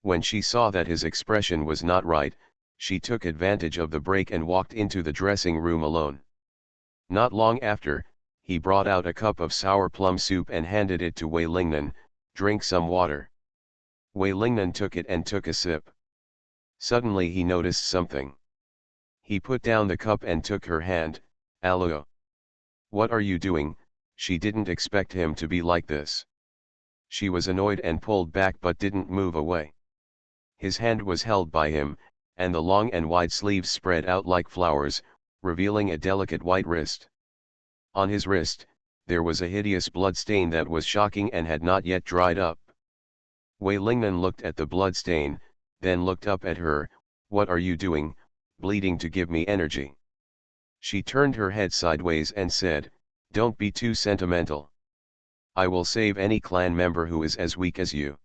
When she saw that his expression was not right, she took advantage of the break and walked into the dressing room alone. Not long after, he brought out a cup of sour plum soup and handed it to Wei Lingnan. "Drink some water." Wei Lingnan took it and took a sip. Suddenly he noticed something. He put down the cup and took her hand. "Allo. What are you doing?" She didn't expect him to be like this. She was annoyed and pulled back but didn't move away. His hand was held by him, and the long and wide sleeves spread out like flowers, revealing a delicate white wrist. On his wrist, there was a hideous blood stain that was shocking and had not yet dried up. Wei Lingnan looked at the blood stain, then looked up at her. "What are you doing, bleeding to give me energy?" She turned her head sideways and said, "Don't be too sentimental. I will save any clan member who is as weak as you."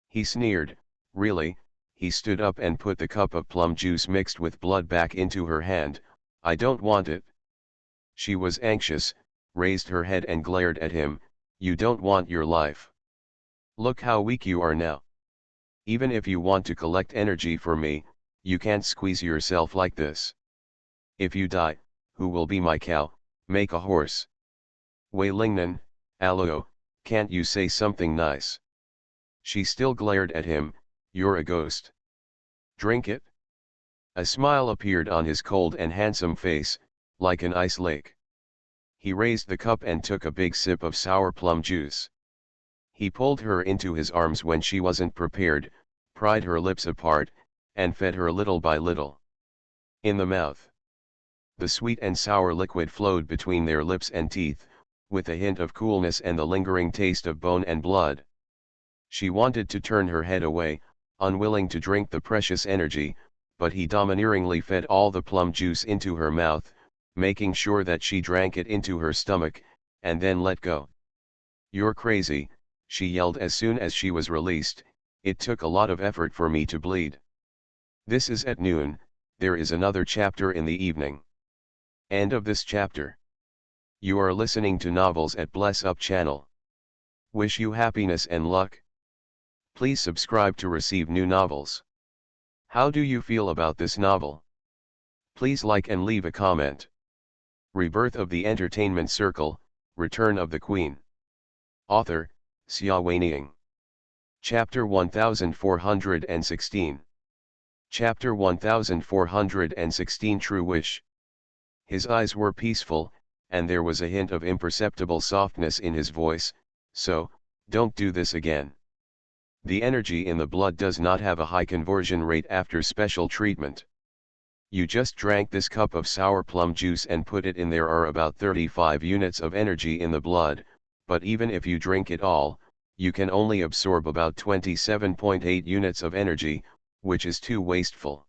He sneered. "Really?" He stood up and put the cup of plum juice mixed with blood back into her hand. "I don't want it." She was anxious, raised her head and glared at him. "You don't want your life? Look how weak you are now. Even if you want to collect energy for me, you can't squeeze yourself like this. If you die, who will be my cow? Make a horse." "Wei Lingnan, allo, can't you say something nice?" She still glared at him. "You're a ghost. Drink it." A smile appeared on his cold and handsome face, like an ice lake. He raised the cup and took a big sip of sour plum juice. He pulled her into his arms when she wasn't prepared, pried her lips apart, and fed her little by little. In the mouth, the sweet and sour liquid flowed between their lips and teeth, with a hint of coolness and the lingering taste of bone and blood. She wanted to turn her head away, unwilling to drink the precious energy, but he domineeringly fed all the plum juice into her mouth, making sure that she drank it into her stomach, and then let go. "You're crazy," she yelled as soon as she was released. "It took a lot of effort for me to bleed." This is at noon. There is another chapter in the evening. End of this chapter. You are listening to Novels at Bless Up channel. Wish you happiness and luck. Please subscribe to receive new novels. How do you feel about this novel? Please like and leave a comment. Rebirth of the Entertainment Circle, Return of the Queen. Author, Xia Weiniang. Chapter 1416. Chapter 1416 True Wish. His eyes were peaceful, and there was a hint of imperceptible softness in his voice. "So, don't do this again. The energy in the blood does not have a high conversion rate after special treatment. You just drank this cup of sour plum juice and put it in. There are about 35 units of energy in the blood, but even if you drink it all, you can only absorb about 27.8 units of energy, which is too wasteful."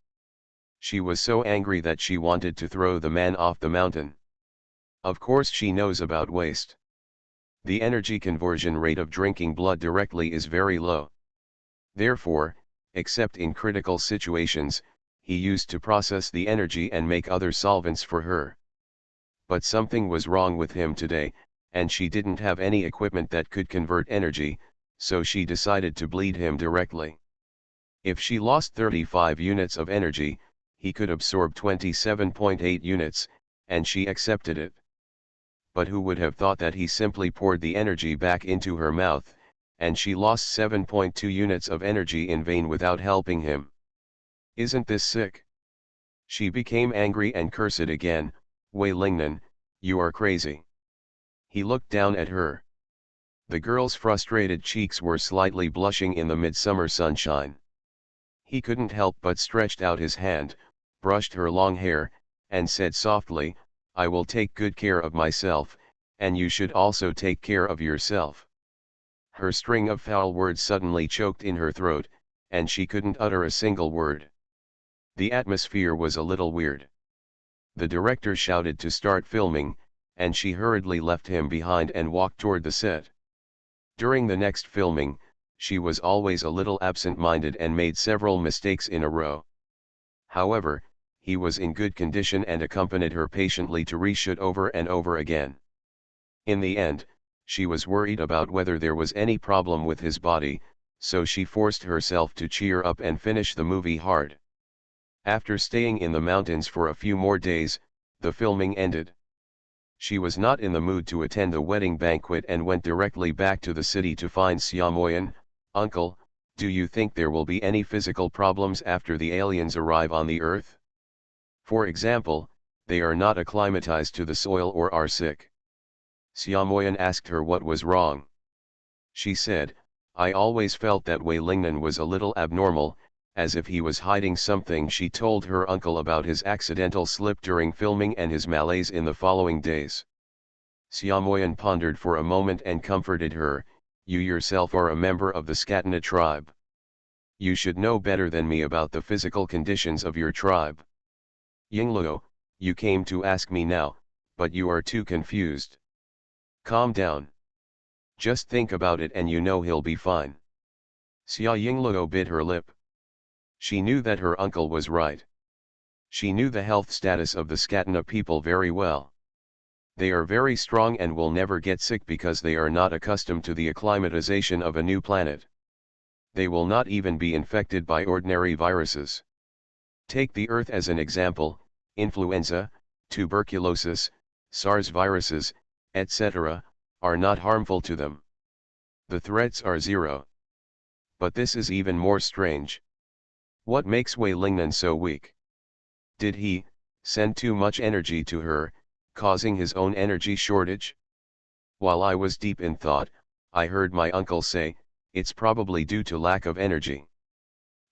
She was so angry that she wanted to throw the man off the mountain. Of course she knows about waste. The energy conversion rate of drinking blood directly is very low. Therefore, except in critical situations, he used to process the energy and make other solvents for her. But something was wrong with him today, and she didn't have any equipment that could convert energy, so she decided to bleed him directly. If she lost 35 units of energy, he could absorb 27.8 units, and she accepted it. But who would have thought that he simply poured the energy back into her mouth, and she lost 7.2 units of energy in vain without helping him? Isn't this sick? She became angry and cursed again. "Wei Lingnan, you are crazy." He looked down at her. The girl's frustrated cheeks were slightly blushing in the midsummer sunshine. He couldn't help but stretched out his hand. brushed her long hair, and said softly, "I will take good care of myself, and you should also take care of yourself." Her string of foul words suddenly choked in her throat, and she couldn't utter a single word. The atmosphere was a little weird. The director shouted to start filming, and she hurriedly left him behind and walked toward the set. During the next filming, she was always a little absent-minded and made several mistakes in a row. However, he was in good condition and accompanied her patiently to reshoot over and over again. In the end, she was worried about whether there was any problem with his body, so she forced herself to cheer up and finish the movie hard. After staying in the mountains for a few more days, the filming ended. She was not in the mood to attend the wedding banquet and went directly back to the city to find Xiaomoyan. "Uncle, do you think there will be any physical problems after the aliens arrive on the Earth? For example, they are not acclimatized to the soil or are sick." Xiaomoyan asked her what was wrong. She said, "I always felt that Wei Lingnan was a little abnormal, as if he was hiding something." She told her uncle about his accidental slip during filming and his malaise in the following days. Xiaomoyan pondered for a moment and comforted her, "You yourself are a member of the Skatana tribe. You should know better than me about the physical conditions of your tribe. Yingluo, you came to ask me now, but you are too confused. Calm down. Just think about it and you know he'll be fine." Xia Yingluo bit her lip. She knew that her uncle was right. She knew the health status of the Skatana people very well. They are very strong and will never get sick because they are not accustomed to the acclimatization of a new planet. They will not even be infected by ordinary viruses. Take the Earth as an example. Influenza, tuberculosis, SARS viruses, etc., are not harmful to them. The threats are zero. But this is even more strange. What makes Wei Lingnan so weak? Did he send too much energy to her, causing his own energy shortage? While I was deep in thought, I heard my uncle say, "It's probably due to lack of energy.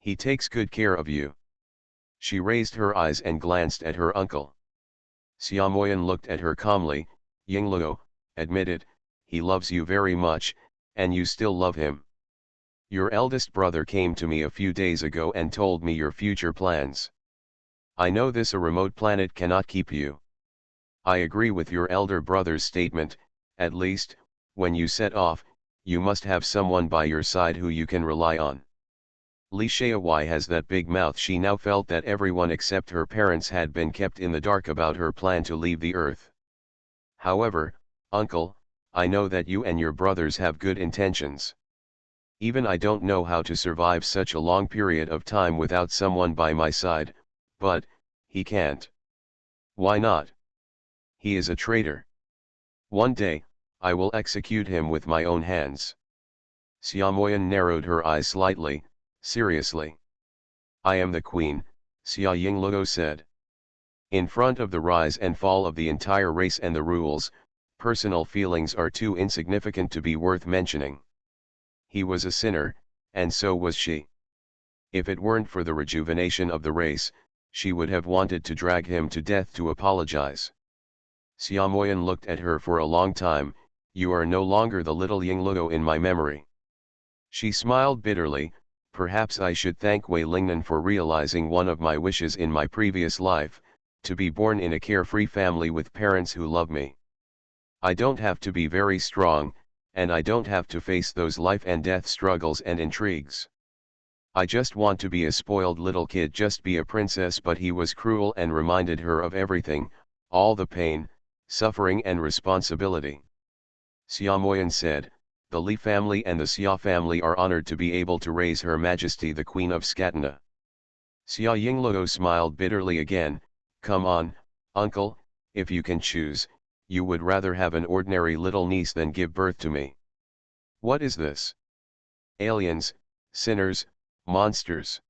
He takes good care of you." She raised her eyes and glanced at her uncle. Xiaomoyan looked at her calmly. "Yingluo, admit it, he loves you very much, and you still love him. Your eldest brother came to me a few days ago and told me your future plans. I know this a remote planet cannot keep you. I agree with your elder brother's statement. At least, when you set off, you must have someone by your side who you can rely on." Li Xiaowai has that big mouth. She now felt that everyone except her parents had been kept in the dark about her plan to leave the Earth. "However, uncle, I know that you and your brothers have good intentions. Even I don't know how to survive such a long period of time without someone by my side, but he can't." "Why not?" "He is a traitor. One day, I will execute him with my own hands." Xiaomoyan narrowed her eyes slightly. "Seriously?" "I am the queen," Xia Yingluo said. "In front of the rise and fall of the entire race and the rules, personal feelings are too insignificant to be worth mentioning. He was a sinner, and so was she. If it weren't for the rejuvenation of the race, she would have wanted to drag him to death to apologize." Xiaomoyan looked at her for a long time. "You are no longer the little Yingluo in my memory." She smiled bitterly. "Perhaps I should thank Wei Lingnan for realizing one of my wishes in my previous life, to be born in a carefree family with parents who love me. I don't have to be very strong, and I don't have to face those life and death struggles and intrigues. I just want to be a spoiled little kid, just be a princess." But he was cruel and reminded her of everything, all the pain, suffering and responsibility. Xiaomoyan said, "The Li family and the Xia family are honored to be able to raise Her Majesty the Queen of Skatana." Xia Yingluo smiled bitterly again. "Come on, uncle, if you can choose, you would rather have an ordinary little niece than give birth to me. What is this? Aliens, sinners, monsters."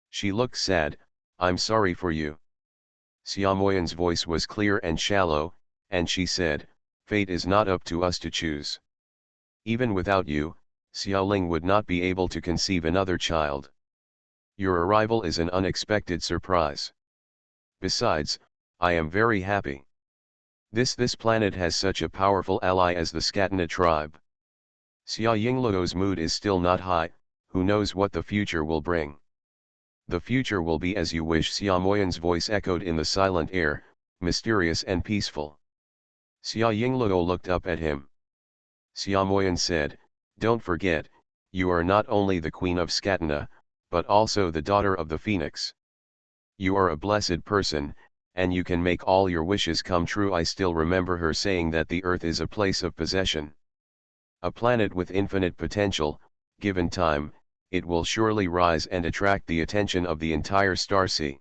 She looked sad. "I'm sorry for you." Xiaomoyan's voice was clear and shallow, and she said, "Fate is not up to us to choose. Even without you, Xiaoling would not be able to conceive another child. Your arrival is an unexpected surprise. Besides, I am very happy. This planet has such a powerful ally as the Skatana tribe. Xia Yingluo's mood is still not high, who knows what the future will bring. The future will be as you wish. Xia Moyan's voice echoed in the silent air, mysterious and peaceful. Xia Yingluo looked up at him. Xia Moyan said, "Don't forget, you are not only the queen of Skatana, but also the daughter of the phoenix. You are a blessed person, and you can make all your wishes come true." I still remember her saying that the earth is a place of possession. A planet with infinite potential. Given time, it will surely rise and attract the attention of the entire star sea.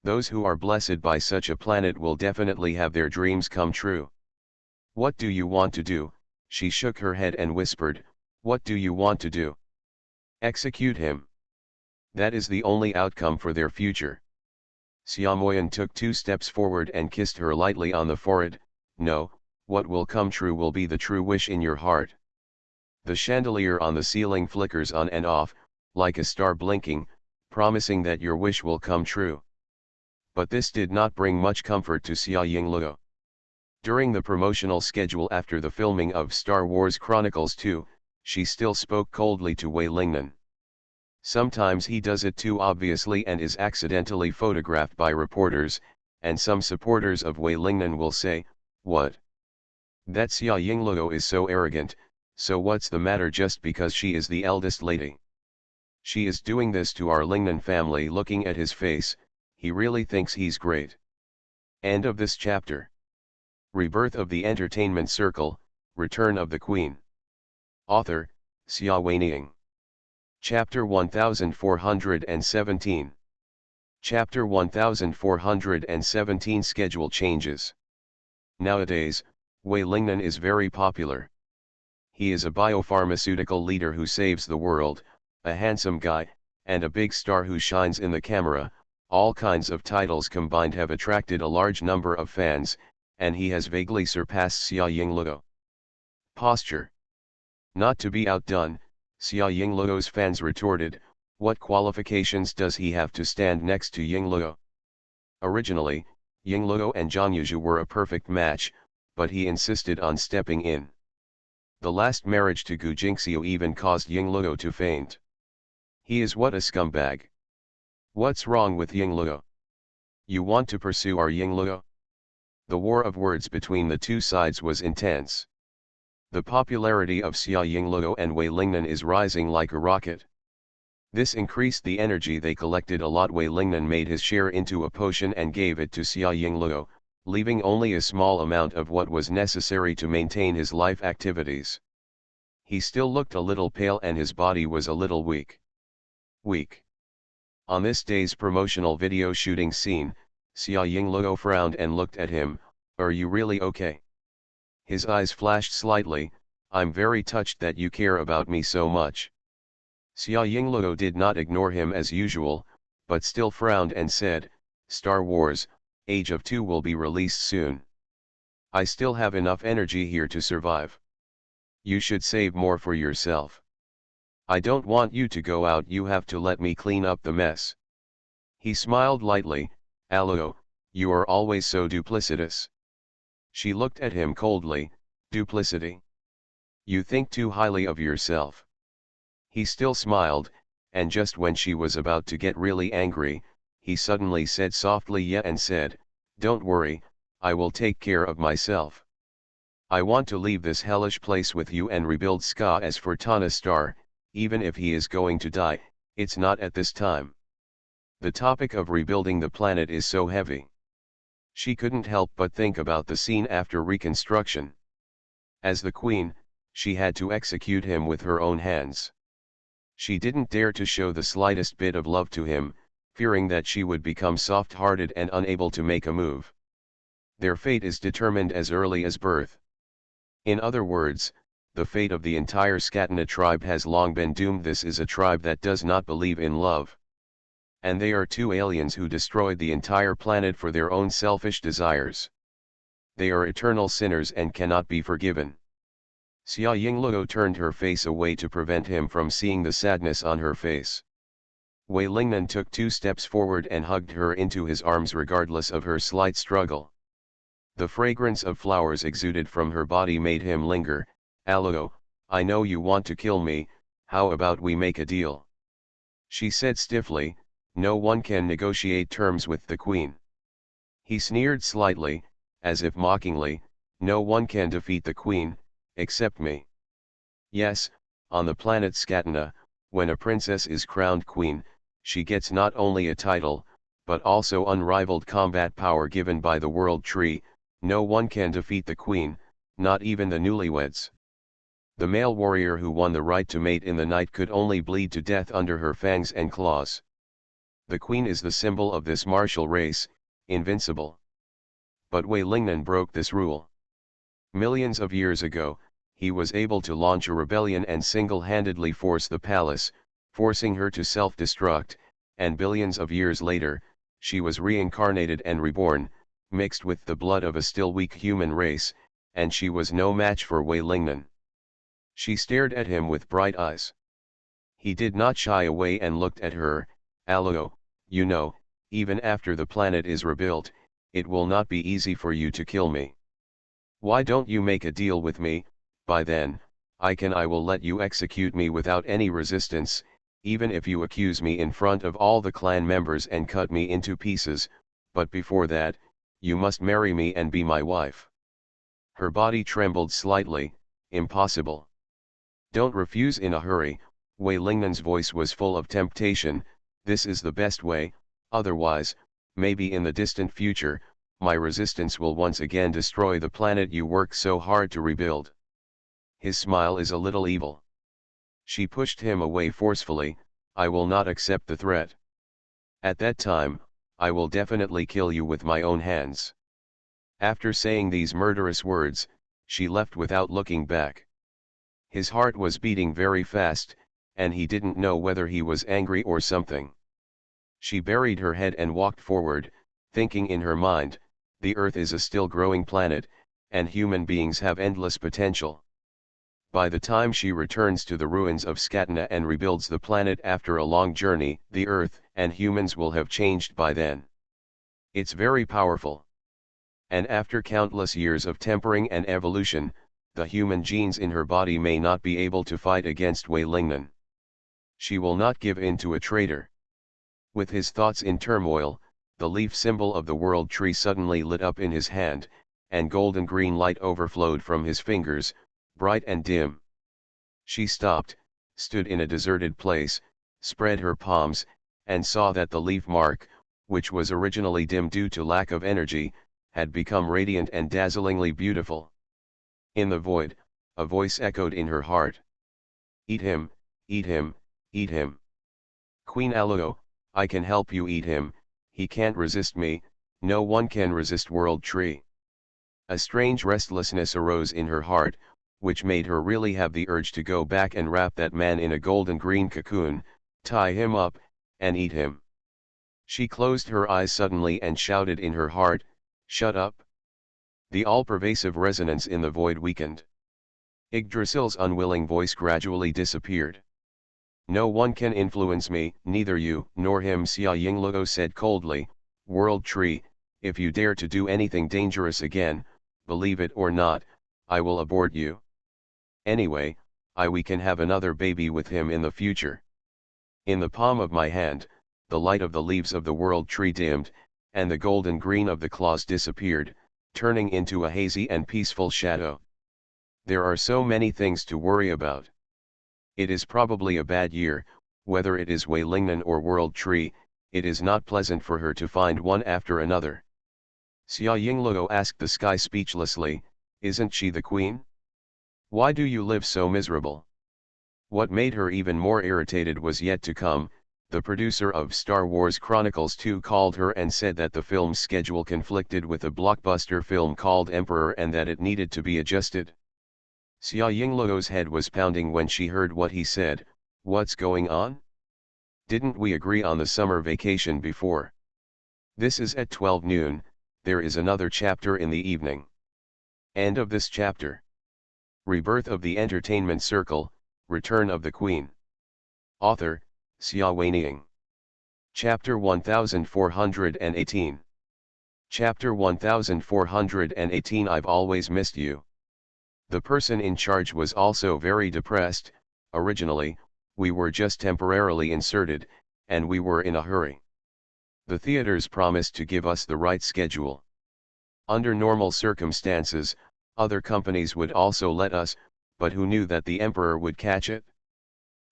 Those who are blessed by such a planet will definitely have their dreams come true. What do you want to do? She shook her head and whispered, "What do you want to do?" Execute him. That is the only outcome for their future. Xia Moyan took 2 steps forward and kissed her lightly on the forehead. "No, what will come true will be the true wish in your heart." The chandelier on the ceiling flickers on and off, like a star blinking, promising that your wish will come true. But this did not bring much comfort to Xia Yingluo. During the promotional schedule after the filming of Star Wars Chronicles 2, she still spoke coldly to Wei Lingnan. Sometimes he does it too obviously and is accidentally photographed by reporters, and some supporters of Wei Lingnan will say, "What? That Xia Yingluo is so arrogant, so what's the matter just because she is the eldest lady? She is doing this to our Lingnan family." Looking at his face, he really thinks he's great. End of this chapter. Rebirth of the Entertainment Circle, Return of the Queen. Author, Xia Weiniang. Chapter 1417. Chapter 1417 Schedule changes. Nowadays, Wei Lingnan is very popular. He is a biopharmaceutical leader who saves the world, a handsome guy, and a big star who shines in the camera. All kinds of titles combined have attracted a large number of fans, and he has vaguely surpassed Xia Yingluo. Posture. Not to be outdone, Xia Yingluo's fans retorted, "What qualifications does he have to stand next to Yingluo?" Originally, Yingluo and Zhang Yuzhu were a perfect match, but he insisted on stepping in. The last marriage to Gu Jingxiu even caused Yingluo to faint. He is what a scumbag. What's wrong with Yingluo? You want to pursue our Yingluo? The war of words between the two sides was intense. The popularity of Xia Yingluo and Wei Lingnan is rising like a rocket. This increased the energy they collected a lot. Wei Lingnan made his share into a potion and gave it to Xia Yingluo, leaving only a small amount of what was necessary to maintain his life activities. He still looked a little pale and his body was a little weak. On this day's promotional video shooting scene, Xia Yingluo frowned and looked at him. "Are you really okay?" His eyes flashed slightly. "I'm very touched that you care about me so much." Xia Yingluo did not ignore him as usual, but still frowned and said, "Star Wars, Age of 2 will be released soon. I still have enough energy here to survive. You should save more for yourself. I don't want you to go out. You have to let me clean up the mess." He smiled lightly. "Aluo, you are always so duplicitous." She looked at him coldly. "Duplicity? You think too highly of yourself." He still smiled, and just when she was about to get really angry, he suddenly said softly "yeah" and said, "Don't worry, I will take care of myself. I want to leave this hellish place with you and rebuild Ska. As for Tana Star, even if he is going to die, it's not at this time. The topic of rebuilding the planet is so heavy." She couldn't help but think about the scene after reconstruction. As the queen, she had to execute him with her own hands. She didn't dare to show the slightest bit of love to him, fearing that she would become soft-hearted and unable to make a move. Their fate is determined as early as birth. In other words, the fate of the entire Skatana tribe has long been doomed. This is a tribe that does not believe in love. And they are 2 aliens who destroyed the entire planet for their own selfish desires. They are eternal sinners and cannot be forgiven. Xia Yingluo turned her face away to prevent him from seeing the sadness on her face. Wei Lingnan took 2 steps forward and hugged her into his arms regardless of her slight struggle. The fragrance of flowers exuded from her body made him linger. "Allo, I know you want to kill me, how about we make a deal?" she said stiffly. "No one can negotiate terms with the queen." He sneered slightly, as if mockingly. "No one can defeat the queen, except me." Yes, on the planet Scatana, when a princess is crowned queen, she gets not only a title, but also unrivaled combat power given by the World Tree. No one can defeat the queen, not even the newlyweds. The male warrior who won the right to mate in the night could only bleed to death under her fangs and claws. The queen is the symbol of this martial race, invincible. But Wei Lingnan broke this rule. Millions of years ago, he was able to launch a rebellion and single-handedly force the palace, forcing her to self-destruct, and billions of years later, she was reincarnated and reborn, mixed with the blood of a still weak human race, and she was no match for Wei Lingnan. She stared at him with bright eyes. He did not shy away and looked at her. "Allo, you know, even after the planet is rebuilt, it will not be easy for you to kill me. Why don't you make a deal with me? By then, I will let you execute me without any resistance, even if you accuse me in front of all the clan members and cut me into pieces, but before that, you must marry me and be my wife." Her body trembled slightly. "Impossible. Don't refuse in a hurry." Wei Lingnan's voice was full of temptation. "This is the best way, otherwise, maybe in the distant future, my resistance will once again destroy the planet you work so hard to rebuild." His smile is a little evil. She pushed him away forcefully. "I will not accept the threat. At that time, I will definitely kill you with my own hands." After saying these murderous words, she left without looking back. His heart was beating very fast, and he didn't know whether he was angry or something. She buried her head and walked forward, thinking in her mind, the Earth is a still growing planet, and human beings have endless potential. By the time she returns to the ruins of Scatana and rebuilds the planet after a long journey, the Earth and humans will have changed by then. It's very powerful. And after countless years of tempering and evolution, the human genes in her body may not be able to fight against Wei Lingnan. She will not give in to a traitor. With his thoughts in turmoil, the leaf symbol of the World Tree suddenly lit up in his hand, and golden green light overflowed from his fingers, bright and dim. She stopped, stood in a deserted place, spread her palms, and saw that the leaf mark, which was originally dim due to lack of energy, had become radiant and dazzlingly beautiful. In the void, a voice echoed in her heart. "Eat him, eat him, eat him. Queen Allo, I can help you eat him, he can't resist me, no one can resist World Tree." A strange restlessness arose in her heart, which made her really have the urge to go back and wrap that man in a golden green cocoon, tie him up, and eat him. She closed her eyes suddenly and shouted in her heart, "Shut up!" The all-pervasive resonance in the void weakened. Yggdrasil's unwilling voice gradually disappeared. "No one can influence me, neither you nor him," Xia Yingluo said coldly. "World Tree, if you dare to do anything dangerous again, believe it or not, I will abort you. Anyway, we can have another baby with him in the future." In the palm of my hand, the light of the leaves of the World Tree dimmed, and the golden green of the claws disappeared, turning into a hazy and peaceful shadow. There are so many things to worry about. It is probably a bad year, whether it is Wei Lingnan or World Tree, it is not pleasant for her to find one after another. Xia Yingluo asked the sky speechlessly, "Isn't she the queen? Why do you live so miserable?" What made her even more irritated was yet to come. The producer of Star Wars Chronicles 2 called her and said that the film's schedule conflicted with a blockbuster film called Emperor and that it needed to be adjusted. Xia Yingluo's head was pounding when she heard what he said. What's going on? Didn't we agree on the summer vacation before? This is at 12 noon, there is another chapter in the evening. End of this chapter. Rebirth of the Entertainment Circle, Return of the Queen. Author, Xia Weining. Chapter 1418. Chapter 1418. I've always missed you. The person in charge was also very depressed. Originally, we were just temporarily inserted, and we were in a hurry. The theaters promised to give us the right schedule. Under normal circumstances, other companies would also let us, but who knew that the emperor would catch it?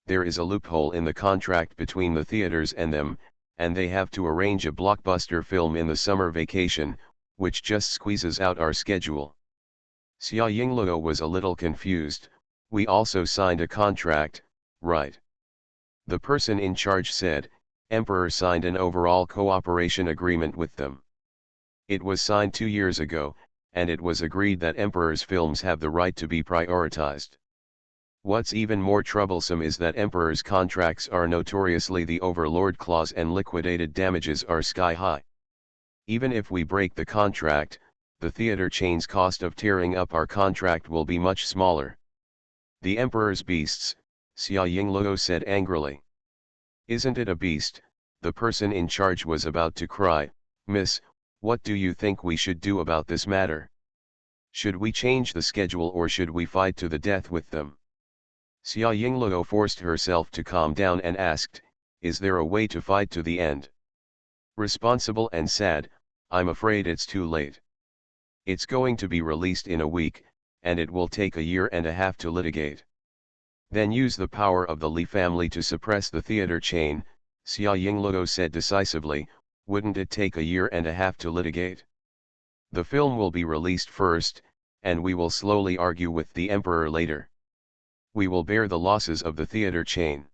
There is a loophole in the contract between the theaters and them, and they have to arrange a blockbuster film in the summer vacation, which just squeezes out our schedule. Xia Yingluo was a little confused. We also signed a contract, right? The person in charge said, Emperor signed an overall cooperation agreement with them. It was signed 2 years ago, and it was agreed that Emperor's films have the right to be prioritized. What's even more troublesome is that Emperor's contracts are notoriously the overlord clause and liquidated damages are sky high. Even if we break the contract, the theater chain's cost of tearing up our contract will be much smaller. The Emperor's beasts, Xia Yingluo said angrily. Isn't it a beast? The person in charge was about to cry. Miss, what do you think we should do about this matter? Should we change the schedule or should we fight to the death with them? Xia Yingluo forced herself to calm down and asked, is there a way to fight to the end? Responsible and sad, I'm afraid it's too late. It's going to be released in a week, and it will take 1.5 years to litigate. Then use the power of the Li family to suppress the theater chain, Xia Yingluo said decisively. Wouldn't it take 1.5 years to litigate? The film will be released first, and we will slowly argue with the emperor later. We will bear the losses of the theater chain.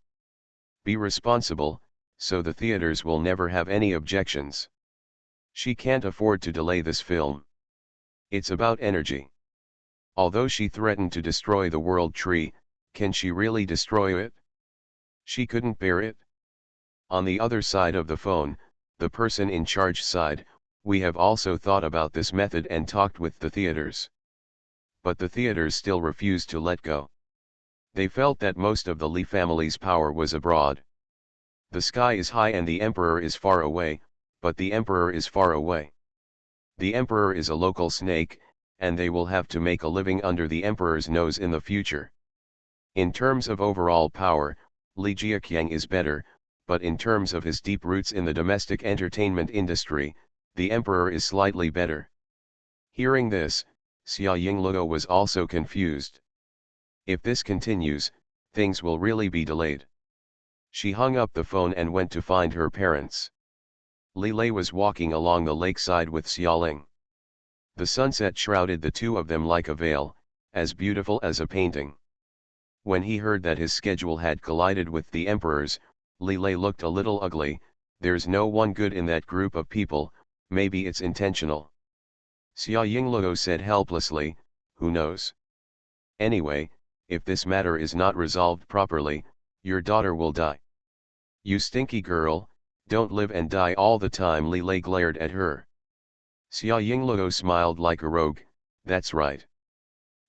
Be responsible, so the theaters will never have any objections. She can't afford to delay this film. It's about energy. Although she threatened to destroy the world tree, can she really destroy it? She couldn't bear it. On the other side of the phone, the person in charge sighed, we have also thought about this method and talked with the theaters. But the theaters still refused to let go. They felt that most of the Li family's power was abroad. The sky is high and the emperor is far away, but the emperor is far away. The emperor is a local snake, and they will have to make a living under the emperor's nose in the future. In terms of overall power, Li Jiaqiang is better, but in terms of his deep roots in the domestic entertainment industry, the emperor is slightly better. Hearing this, Xia Yingluo was also confused. If this continues, things will really be delayed. She hung up the phone and went to find her parents. Li Lei was walking along the lakeside with Xiaoling. The sunset shrouded the two of them like a veil, as beautiful as a painting. When he heard that his schedule had collided with the emperor's, Li Lei looked a little ugly. There's no one good in that group of people, maybe it's intentional. Xia Yingluo said helplessly, who knows? Anyway, if this matter is not resolved properly, your daughter will die. You stinky girl, don't live and die all the time. Li Lei glared at her. Xia Yingluo smiled like a rogue, that's right.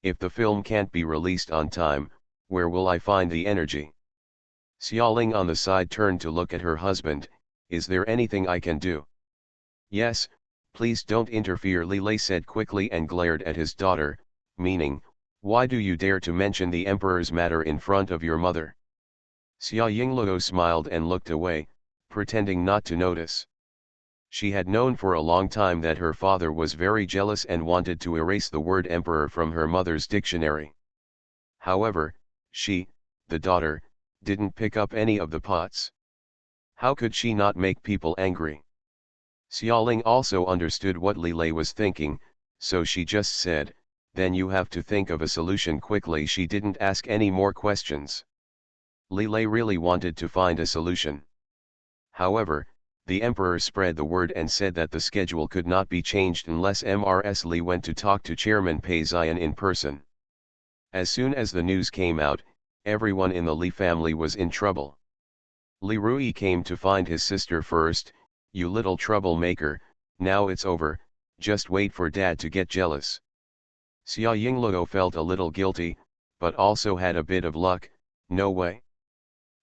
If the film can't be released on time, where will I find the energy? Xiaoling on the side turned to look at her husband, is there anything I can do? Yes, please don't interfere, Li Lei said quickly and glared at his daughter, meaning, why do you dare to mention the emperor's matter in front of your mother? Xia Yingluo smiled and looked away, pretending not to notice. She had known for a long time that her father was very jealous and wanted to erase the word emperor from her mother's dictionary. However, she, the daughter, didn't pick up any of the pots. How could she not make people angry? Xiaoling also understood what Li Lei was thinking, so she just said, then you have to think of a solution quickly. She didn't ask any more questions. Li Lei really wanted to find a solution. However, the emperor spread the word and said that the schedule could not be changed unless Mrs. Li went to talk to Chairman Pei Xian in person. As soon as the news came out, everyone in the Li family was in trouble. Li Rui came to find his sister first. You little troublemaker, now it's over, just wait for dad to get jealous. Xia Yingluo felt a little guilty, but also had a bit of luck. No way.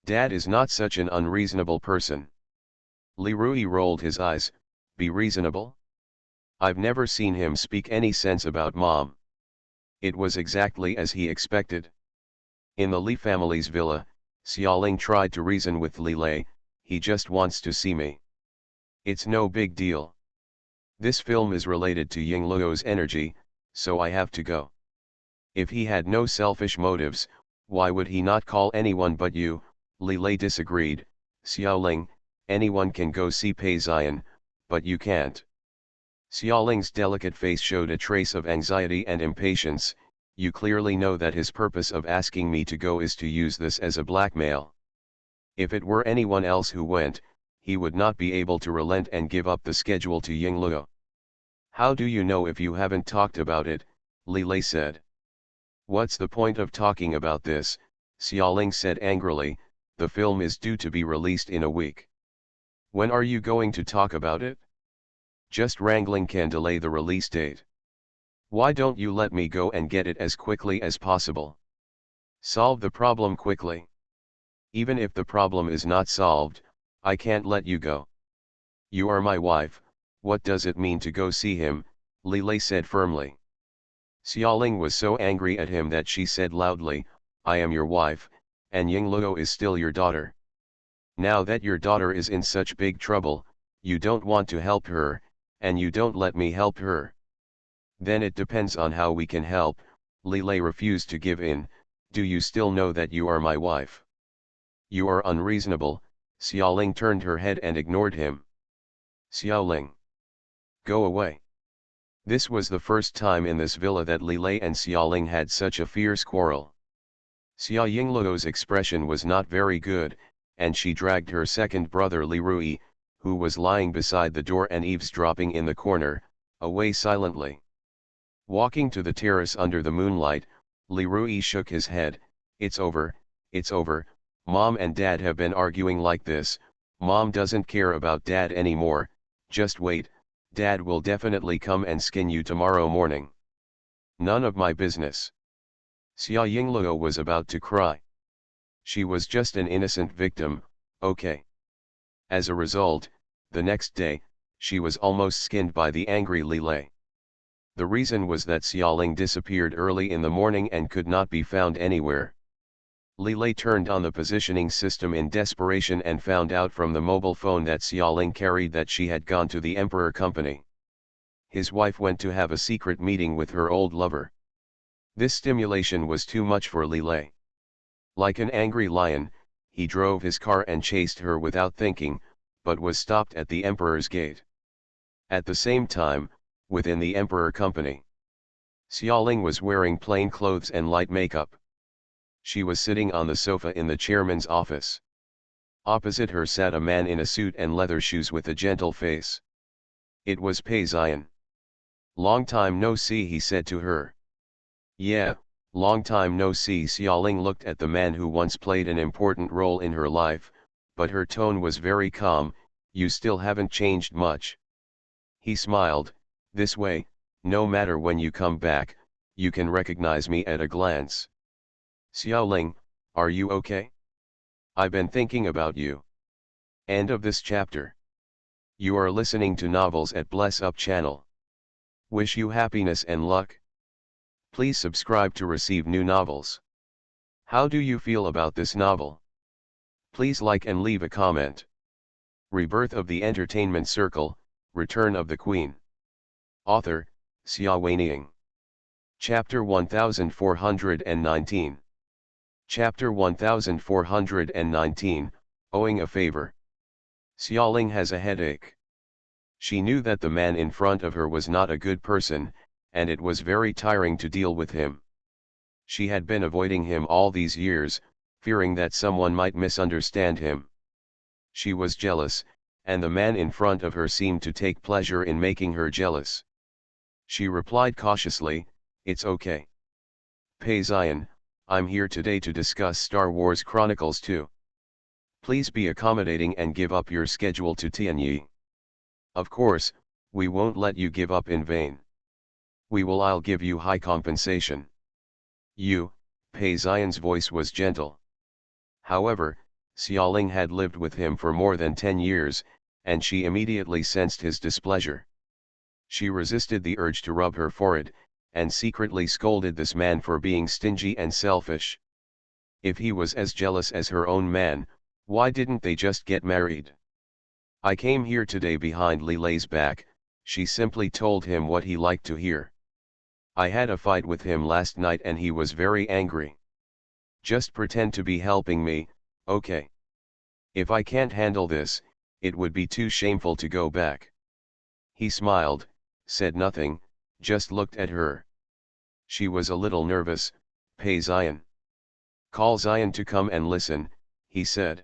Dad is not such an unreasonable person. Li Rui rolled his eyes. Be reasonable? I've never seen him speak any sense about mom. It was exactly as he expected. In the Li family's villa, Xiaoling tried to reason with Li Lei. He just wants to see me. It's no big deal. This film is related to Ying Luo's energy, so I have to go. If he had no selfish motives, why would he not call anyone but you? Li Lei disagreed. Xiaoling, anyone can go see Pei Zion, but you can't. Xiaoling's delicate face showed a trace of anxiety and impatience. You clearly know that his purpose of asking me to go is to use this as a blackmail. If it were anyone else who went, he would not be able to relent and give up the schedule to Ying Luo. How do you know if you haven't talked about it? Li Lei said. What's the point of talking about this? Xiaoling said angrily. The film is due to be released in a week. When are you going to talk about it? Just wrangling can delay the release date. Why don't you let me go and get it as quickly as possible? Solve the problem quickly. Even if the problem is not solved, I can't let you go. You are my wife, what does it mean to go see him? Li Lei said firmly. Xiaoling was so angry at him that she said loudly, I am your wife, and Ying Luo is still your daughter. Now that your daughter is in such big trouble, you don't want to help her, and you don't let me help her. Then it depends on how we can help. Li Lei refused to give in. Do you still know that you are my wife? You are unreasonable. Xiaoling turned her head and ignored him. Xiaoling, go away. This was the first time in this villa that Li Lei and Xiaoling had such a fierce quarrel. Xia Yingluo's expression was not very good, and she dragged her second brother Li Rui, who was lying beside the door and eavesdropping in the corner, away silently. Walking to the terrace under the moonlight, Li Rui shook his head. It's over, Mom and Dad have been arguing like this. Mom doesn't care about Dad anymore. Just wait, Dad will definitely come and skin you tomorrow morning. None of my business. Xia Yingluo was about to cry. She was just an innocent victim, okay. As a result, the next day, she was almost skinned by the angry Li Lei. The reason was that Xiaoling disappeared early in the morning and could not be found anywhere. Li Lei turned on the positioning system in desperation and found out from the mobile phone that Xiaoling carried that she had gone to the Emperor Company. His wife went to have a secret meeting with her old lover. This stimulation was too much for Li Lei. Like an angry lion, he drove his car and chased her without thinking, but was stopped at the Emperor's gate. At the same time, within the Emperor Company, Xiaoling was wearing plain clothes and light makeup. She was sitting on the sofa in the chairman's office. Opposite her sat a man in a suit and leather shoes with a gentle face. It was Pei Zion. Long time no see, he said to her. Yeah, long time no see. Xiaoling looked at the man who once played an important role in her life, but her tone was very calm. You still haven't changed much. He smiled. This way, no matter when you come back, you can recognize me at a glance. Xiaoling, are you okay? I've been thinking about you. End of this chapter. You are listening to Novels at Bless Up channel. Wish you happiness and luck. Please subscribe to receive new novels. How do you feel about this novel? Please like and leave a comment. Rebirth of the Entertainment Circle, Return of the Queen. Author, Xia Weiniang. Chapter 1419. Chapter 1419, Owing a Favor. Xiaoling has a headache. She knew that the man in front of her was not a good person, and it was very tiring to deal with him. She had been avoiding him all these years, fearing that someone might misunderstand him. She was jealous, and the man in front of her seemed to take pleasure in making her jealous. She replied cautiously, it's okay. Pei Zion, I'm here today to discuss Star Wars Chronicles 2. Please be accommodating and give up your schedule to Tianyi. Of course, we won't let you give up in vain. I'll give you high compensation. Pei Zion's voice was gentle. However, Xiaoling had lived with him for more than 10 years, and she immediately sensed his displeasure. She resisted the urge to rub her forehead, and secretly scolded this man for being stingy and selfish. If he was as jealous as her own man, why didn't they just get married? I came here today behind Lilay's back, she simply told him what he liked to hear. I had a fight with him last night and he was very angry. Just pretend to be helping me, okay? If I can't handle this, it would be too shameful to go back. He smiled, said nothing, just looked at her. She was a little nervous. Pei Zion. Call Zion to come and listen, he said.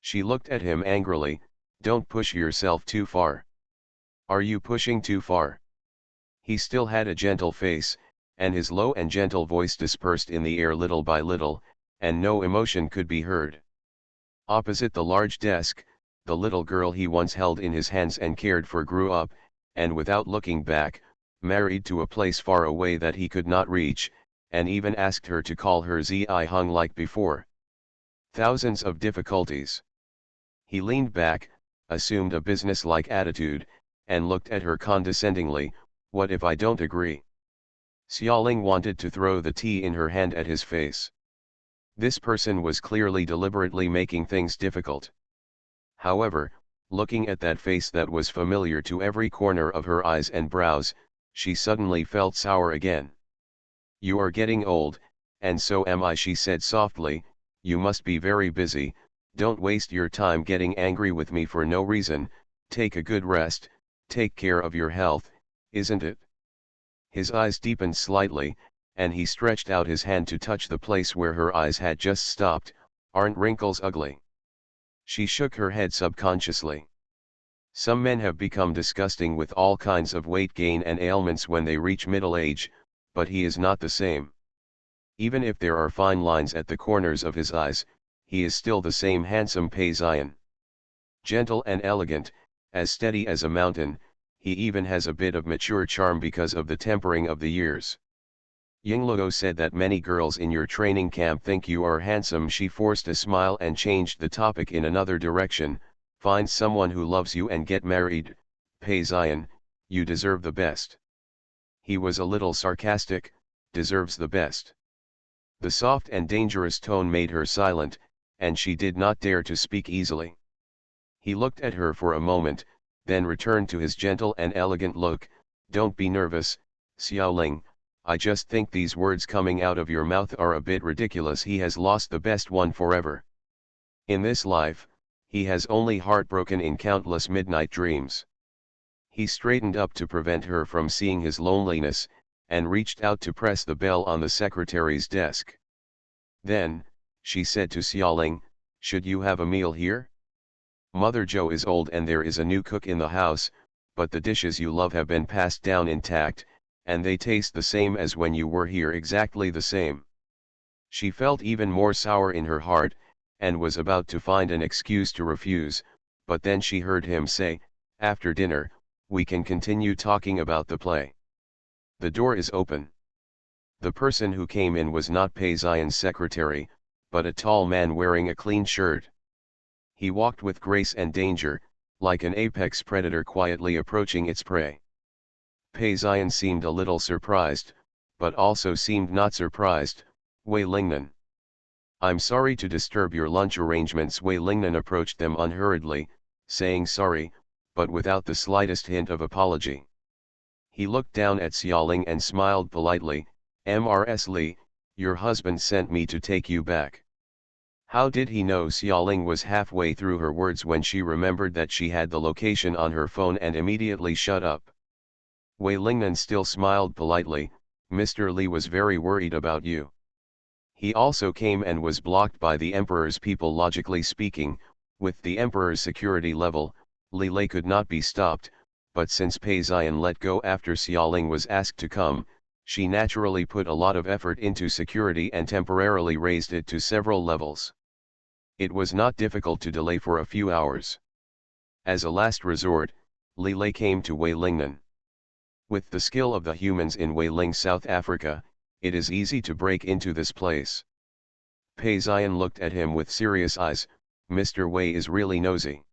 She looked at him angrily. Don't push yourself too far. Are you pushing too far? He still had a gentle face, and his low and gentle voice dispersed in the air little by little, and no emotion could be heard. Opposite the large desk, the little girl he once held in his hands and cared for grew up, and without looking back, married to a place far away that he could not reach, and even asked her to call her Zi Hung like before. Thousands of difficulties. He leaned back, assumed a business-like attitude, and looked at her condescendingly. What if I don't agree? Xiaoling wanted to throw the tea in her hand at his face. This person was clearly deliberately making things difficult. However, looking at that face that was familiar to every corner of her eyes and brows, she suddenly felt sour again. You are getting old, and so am I, she said softly. You must be very busy. Don't waste your time getting angry with me for no reason. Take a good rest, take care of your health, isn't it? His eyes deepened slightly, and he stretched out his hand to touch the place where her eyes had just stopped. Aren't wrinkles ugly? She shook her head subconsciously. Some men have become disgusting with all kinds of weight gain and ailments when they reach middle age, but he is not the same. Even if there are fine lines at the corners of his eyes, he is still the same handsome Pei Zion. Gentle and elegant, as steady as a mountain, he even has a bit of mature charm because of the tempering of the years. Yingluo said that many girls in your training camp think you are handsome. She forced a smile and changed the topic in another direction. Find someone who loves you and get married, Pei Zion, you deserve the best. He was a little sarcastic. Deserves the best. The soft and dangerous tone made her silent, and she did not dare to speak easily. He looked at her for a moment, then returned to his gentle and elegant look. Don't be nervous, Xiaoling, I just think these words coming out of your mouth are a bit ridiculous. He has lost the best one forever. In this life, he has only heartbroken in countless midnight dreams. He straightened up to prevent her from seeing his loneliness, and reached out to press the bell on the secretary's desk. Then, she said to Xiaoling, should you have a meal here? Mother Zhou is old and there is a new cook in the house, but the dishes you love have been passed down intact, and they taste the same as when you were here, exactly the same. She felt even more sour in her heart, and was about to find an excuse to refuse, but then she heard him say, after dinner, we can continue talking about the play. The door is open. The person who came in was not Pei Zion's secretary, but a tall man wearing a clean shirt. He walked with grace and danger, like an apex predator quietly approaching its prey. Pei Zion seemed a little surprised, but also seemed not surprised. Wei Lingnan. I'm sorry to disturb your lunch arrangements. Wei Lingnan approached them unhurriedly, saying sorry, but without the slightest hint of apology. He looked down at Xiaoling and smiled politely. Mrs. Li, your husband sent me to take you back. How did he know? Xiaoling was halfway through her words when she remembered that she had the location on her phone and immediately shut up. Wei Lingnan still smiled politely. Mr. Li was very worried about you. He also came and was blocked by the Emperor's people. Logically speaking, with the Emperor's security level, Li Lei could not be stopped, but since Pei Zion let go after Xiaoling was asked to come, she naturally put a lot of effort into security and temporarily raised it to several levels. It was not difficult to delay for a few hours. As a last resort, Li Lei came to Wei Lingnan. With the skill of the humans in Wei Ling, South Africa, it is easy to break into this place. Pei Zion looked at him with serious eyes. Mr. Wei is really nosy.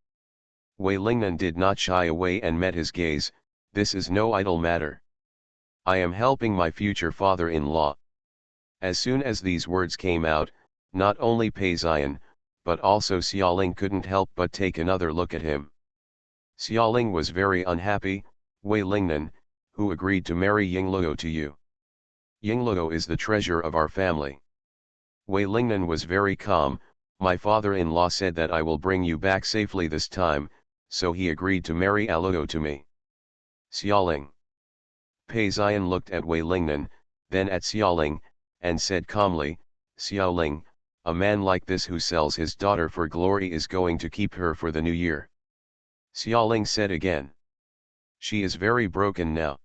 Wei Lingnan did not shy away and met his gaze. This is no idle matter. I am helping my future father-in-law. As soon as these words came out, not only Pei Ziyan, but also Xiaoling couldn't help but take another look at him. Xiaoling was very unhappy. Wei Lingnan, who agreed to marry Yingluo to you? Yingluo is the treasure of our family. Wei Lingnan was very calm. My father-in-law said that I will bring you back safely this time, so he agreed to marry Aluo to me. Xiaoling. Pei Ziyan looked at Wei Lingnan, then at Xiaoling, and said calmly, Xiaoling, a man like this who sells his daughter for glory is going to keep her for the new year. Xiaoling said again. She is very broken now.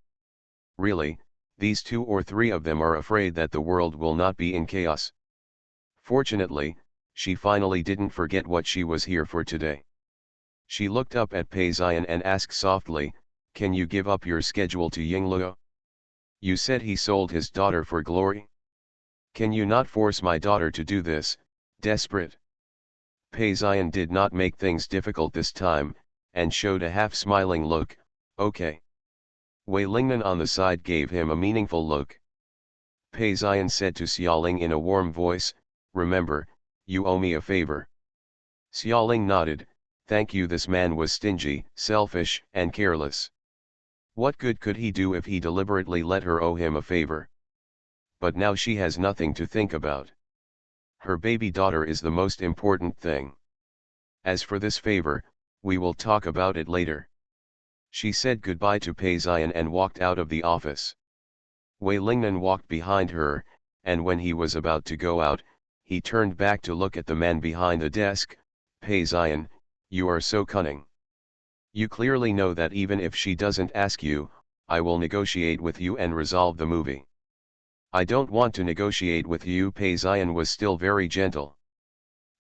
Really, these 2 or 3 of them are afraid that the world will not be in chaos. Fortunately, she finally didn't forget what she was here for today. She looked up at Pei Ziyan and asked softly, can you give up your schedule to Yingluo? You said he sold his daughter for glory? Can you not force my daughter to do this, desperate? Pei Ziyan did not make things difficult this time, and showed a half-smiling look, okay. Wei Lingnan on the side gave him a meaningful look. Pei Ziyan said to Xiaoling in a warm voice, remember, you owe me a favor. Xiaoling nodded, thank you. This man was stingy, selfish, and careless. What good could he do if he deliberately let her owe him a favor? But now she has nothing to think about. Her baby daughter is the most important thing. As for this favor, we will talk about it later. She said goodbye to Pei Ziyan and walked out of the office. Wei Lingnan walked behind her, and when he was about to go out, he turned back to look at the man behind the desk. Pei Ziyan, you are so cunning. You clearly know that even if she doesn't ask you, I will negotiate with you and resolve the movie. I don't want to negotiate with you. Pei Ziyan was still very gentle.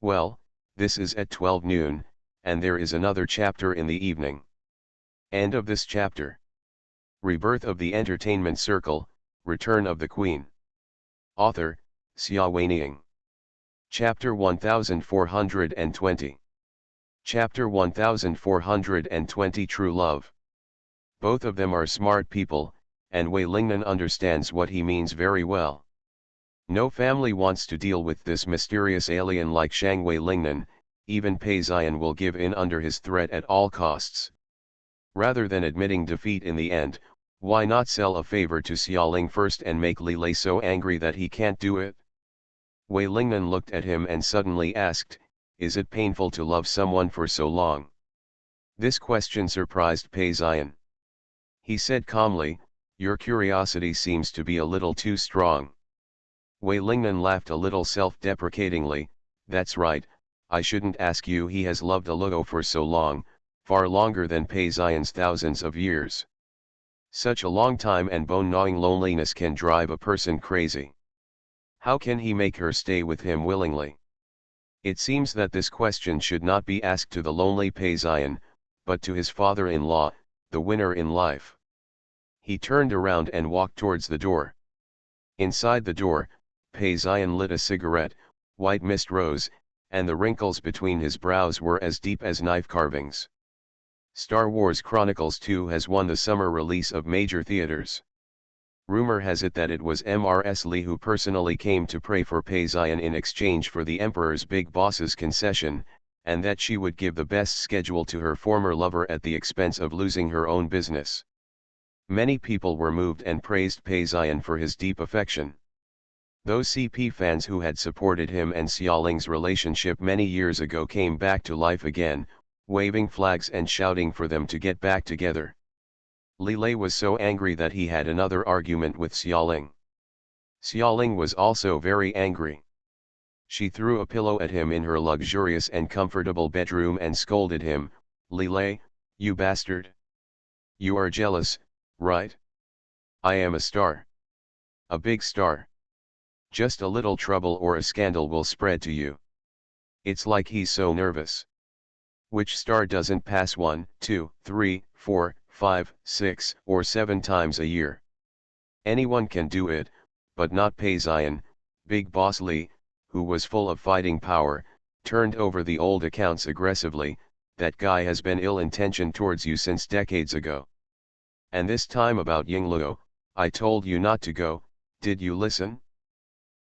Well, this is at 12 noon, and there is another chapter in the evening. End of this chapter. Rebirth of the Entertainment Circle, Return of the Queen. Author, Xia Weiniang. Chapter 1420. Chapter 1420 True Love. Both of them are smart people, and Wei Lingnan understands what he means very well. No family wants to deal with this mysterious alien like Shang. Wei Lingnan, even Pei Ziyan will give in under his threat at all costs. Rather than admitting defeat in the end, why not sell a favor to Xiaoling first and make Li Lei so angry that he can't do it? Wei Lingnan looked at him and suddenly asked, is it painful to love someone for so long? This question surprised Pei Ziyan. He said calmly, your curiosity seems to be a little too strong. Wei Lingnan laughed a little self-deprecatingly, that's right, I shouldn't ask you. He has loved Aluo for so long, far longer than Pei Ziyan's thousands of years. Such a long time and bone-gnawing loneliness can drive a person crazy. How can he make her stay with him willingly? It seems that this question should not be asked to the lonely Pei Ziyan, but to his father-in-law, the winner in life. He turned around and walked towards the door. Inside the door, Pei Ziyan lit a cigarette, white mist rose, and the wrinkles between his brows were as deep as knife carvings. Star Wars Chronicles 2 has won the summer release of major theaters. Rumor has it that it was Mrs. Li who personally came to pray for Pei Ziyan in exchange for the Emperor's Big Boss's concession, and that she would give the best schedule to her former lover at the expense of losing her own business. Many people were moved and praised Pei Ziyan for his deep affection. Those CP fans who had supported him and Xiaoling's relationship many years ago came back to life again, waving flags and shouting for them to get back together. Li Lei was so angry that he had another argument with Xiaoling. Xiaoling was also very angry. She threw a pillow at him in her luxurious and comfortable bedroom and scolded him, Li Lei, you bastard. You are jealous, right? I am a star. A big star. Just a little trouble or a scandal will spread to you. It's like he's so nervous. Which star doesn't pass 1, 2, 3, 4, 5, 6, or 7 times a year? Anyone can do it, but not Pei Ziyan. Big Boss Li, who was full of fighting power, turned over the old accounts aggressively, that guy has been ill-intentioned towards you since decades ago. And this time about Yingluo, I told you not to go, did you listen?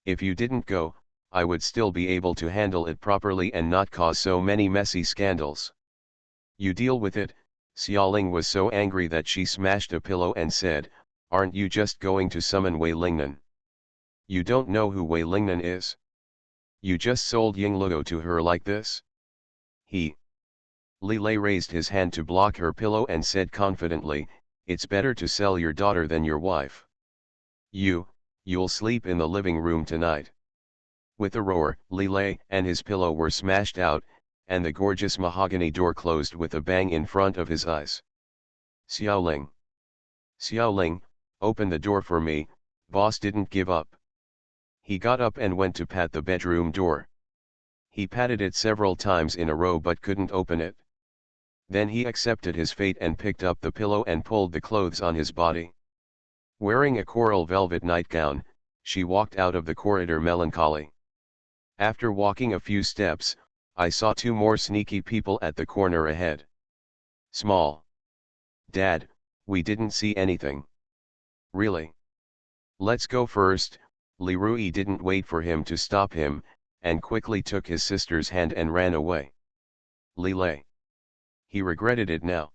If you didn't go, I would still be able to handle it properly and not cause so many messy scandals. You deal with it." Xiaoling was so angry that she smashed a pillow and said, "Aren't you just going to summon Wei Lingnan? You don't know who Wei Lingnan is? You just sold Yingluo to her like this?" Li Lei raised his hand to block her pillow and said confidently, "It's better to sell your daughter than your wife. You'll sleep in the living room tonight." With a roar, Li Lei and his pillow were smashed out, and the gorgeous mahogany door closed with a bang in front of his eyes. Xiaoling, open the door for me, boss didn't give up." He got up and went to pat the bedroom door. He patted it several times in a row but couldn't open it. Then he accepted his fate and picked up the pillow and pulled the clothes on his body. Wearing a coral velvet nightgown, she walked out of the corridor melancholy. After walking a few steps, I saw two more sneaky people at the corner ahead. Small. Dad, we didn't see anything. Really? Let's go first. Li Rui didn't wait for him to stop him, and quickly took his sister's hand and ran away. Li Lei. He regretted it now.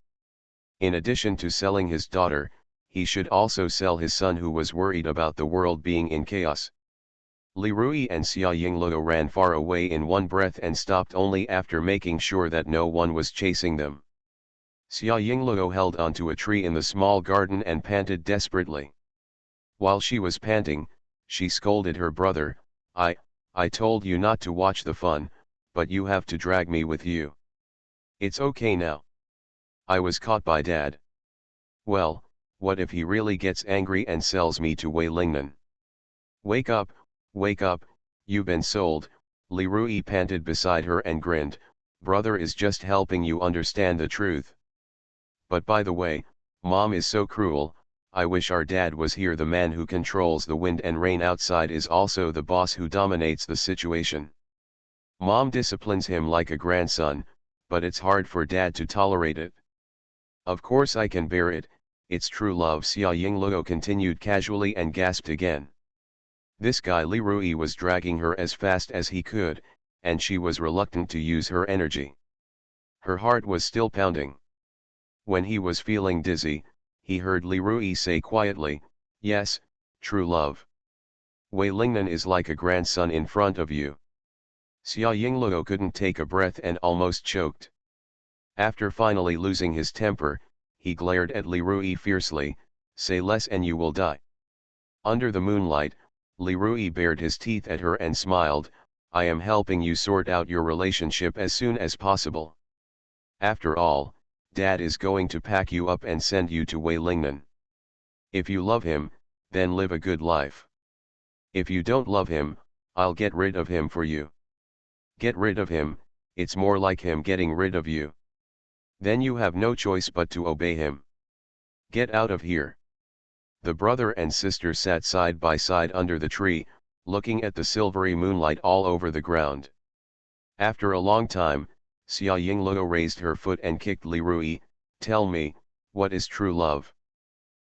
In addition to selling his daughter, he should also sell his son who was worried about the world being in chaos. Li Rui and Xia Yingluo ran far away in one breath and stopped only after making sure that no one was chasing them. Xia Yingluo held onto a tree in the small garden and panted desperately. While she was panting, she scolded her brother, I told you not to watch the fun, but you have to drag me with you. It's okay now. I was caught by Dad. Well, what if he really gets angry and sells me to Wei Lingnan? Wake up, you've been sold. Li Rui panted beside her and grinned, brother is just helping you understand the truth. But by the way, Mom is so cruel, I wish our dad was here. The man who controls the wind and rain outside is also the boss who dominates the situation. Mom disciplines him like a grandson, but it's hard for Dad to tolerate it. Of course I can bear it, it's true love. Xia Yingluo continued casually and gasped again. This guy Li Rui was dragging her as fast as he could, and she was reluctant to use her energy. Her heart was still pounding. When he was feeling dizzy, he heard Li Rui say quietly, yes, true love. Wei Lingnan is like a grandson in front of you. Xia Yingluo couldn't take a breath and almost choked. After finally losing his temper, he glared at Li Rui fiercely, say less and you will die. Under the moonlight, Li Rui bared his teeth at her and smiled, I am helping you sort out your relationship as soon as possible. After all, Dad is going to pack you up and send you to Wei Lingnan. If you love him, then live a good life. If you don't love him, I'll get rid of him for you. Get rid of him, it's more like him getting rid of you. Then you have no choice but to obey him. Get out of here. The brother and sister sat side by side under the tree, looking at the silvery moonlight all over the ground. After a long time, Xia Yingluo raised her foot and kicked Li Rui, tell me, what is true love?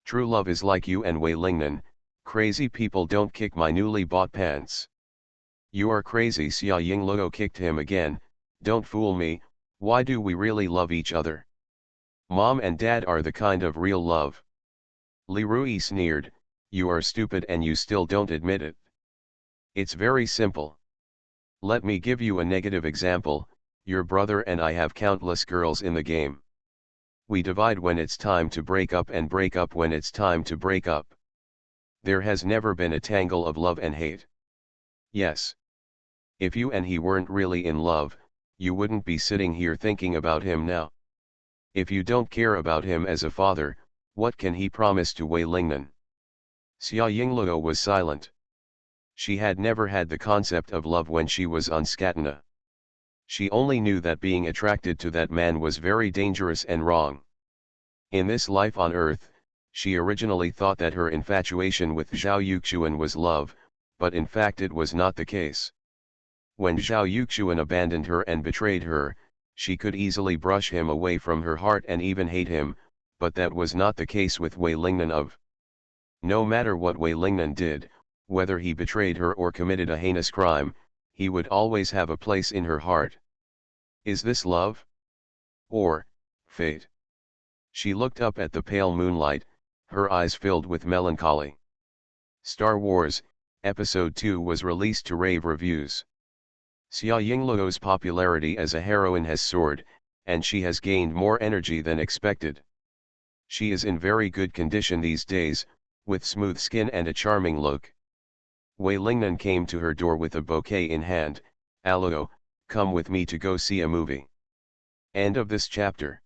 True love is like you and Wei Lingnan, crazy people don't kick my newly bought pants. You are crazy. Xia Yingluo kicked him again, don't fool me, why do we really love each other? Mom and Dad are the kind of real love. Li Rui sneered, you are stupid and you still don't admit it. It's very simple. Let me give you a negative example, your brother and I have countless girls in the game. We divide when it's time to break up and break up when it's time to break up. There has never been a tangle of love and hate. Yes. If you and he weren't really in love, you wouldn't be sitting here thinking about him now. If you don't care about him as a father, what can he promise to Wei Lingnan? Xia Yingluo was silent. She had never had the concept of love when she was on Scatana. She only knew that being attracted to that man was very dangerous and wrong. In this life on earth, she originally thought that her infatuation with Zhao Yuxuan was love, but in fact it was not the case. When Zhao Yuxuan abandoned her and betrayed her, She could easily brush him away from her heart and even hate him, but that was not the case with Wei Lingnan of. No matter what Wei Lingnan did, whether he betrayed her or committed a heinous crime, he would always have a place in her heart. Is this love? Or fate? She looked up at the pale moonlight, her eyes filled with melancholy. Star Wars, Episode 2 was released to rave reviews. Xia Yingluo's popularity as a heroine has soared, and she has gained more energy than expected. She is in very good condition these days, with smooth skin and a charming look. Wei Lingnan came to her door with a bouquet in hand. "Allo, come with me to go see a movie." End of this chapter.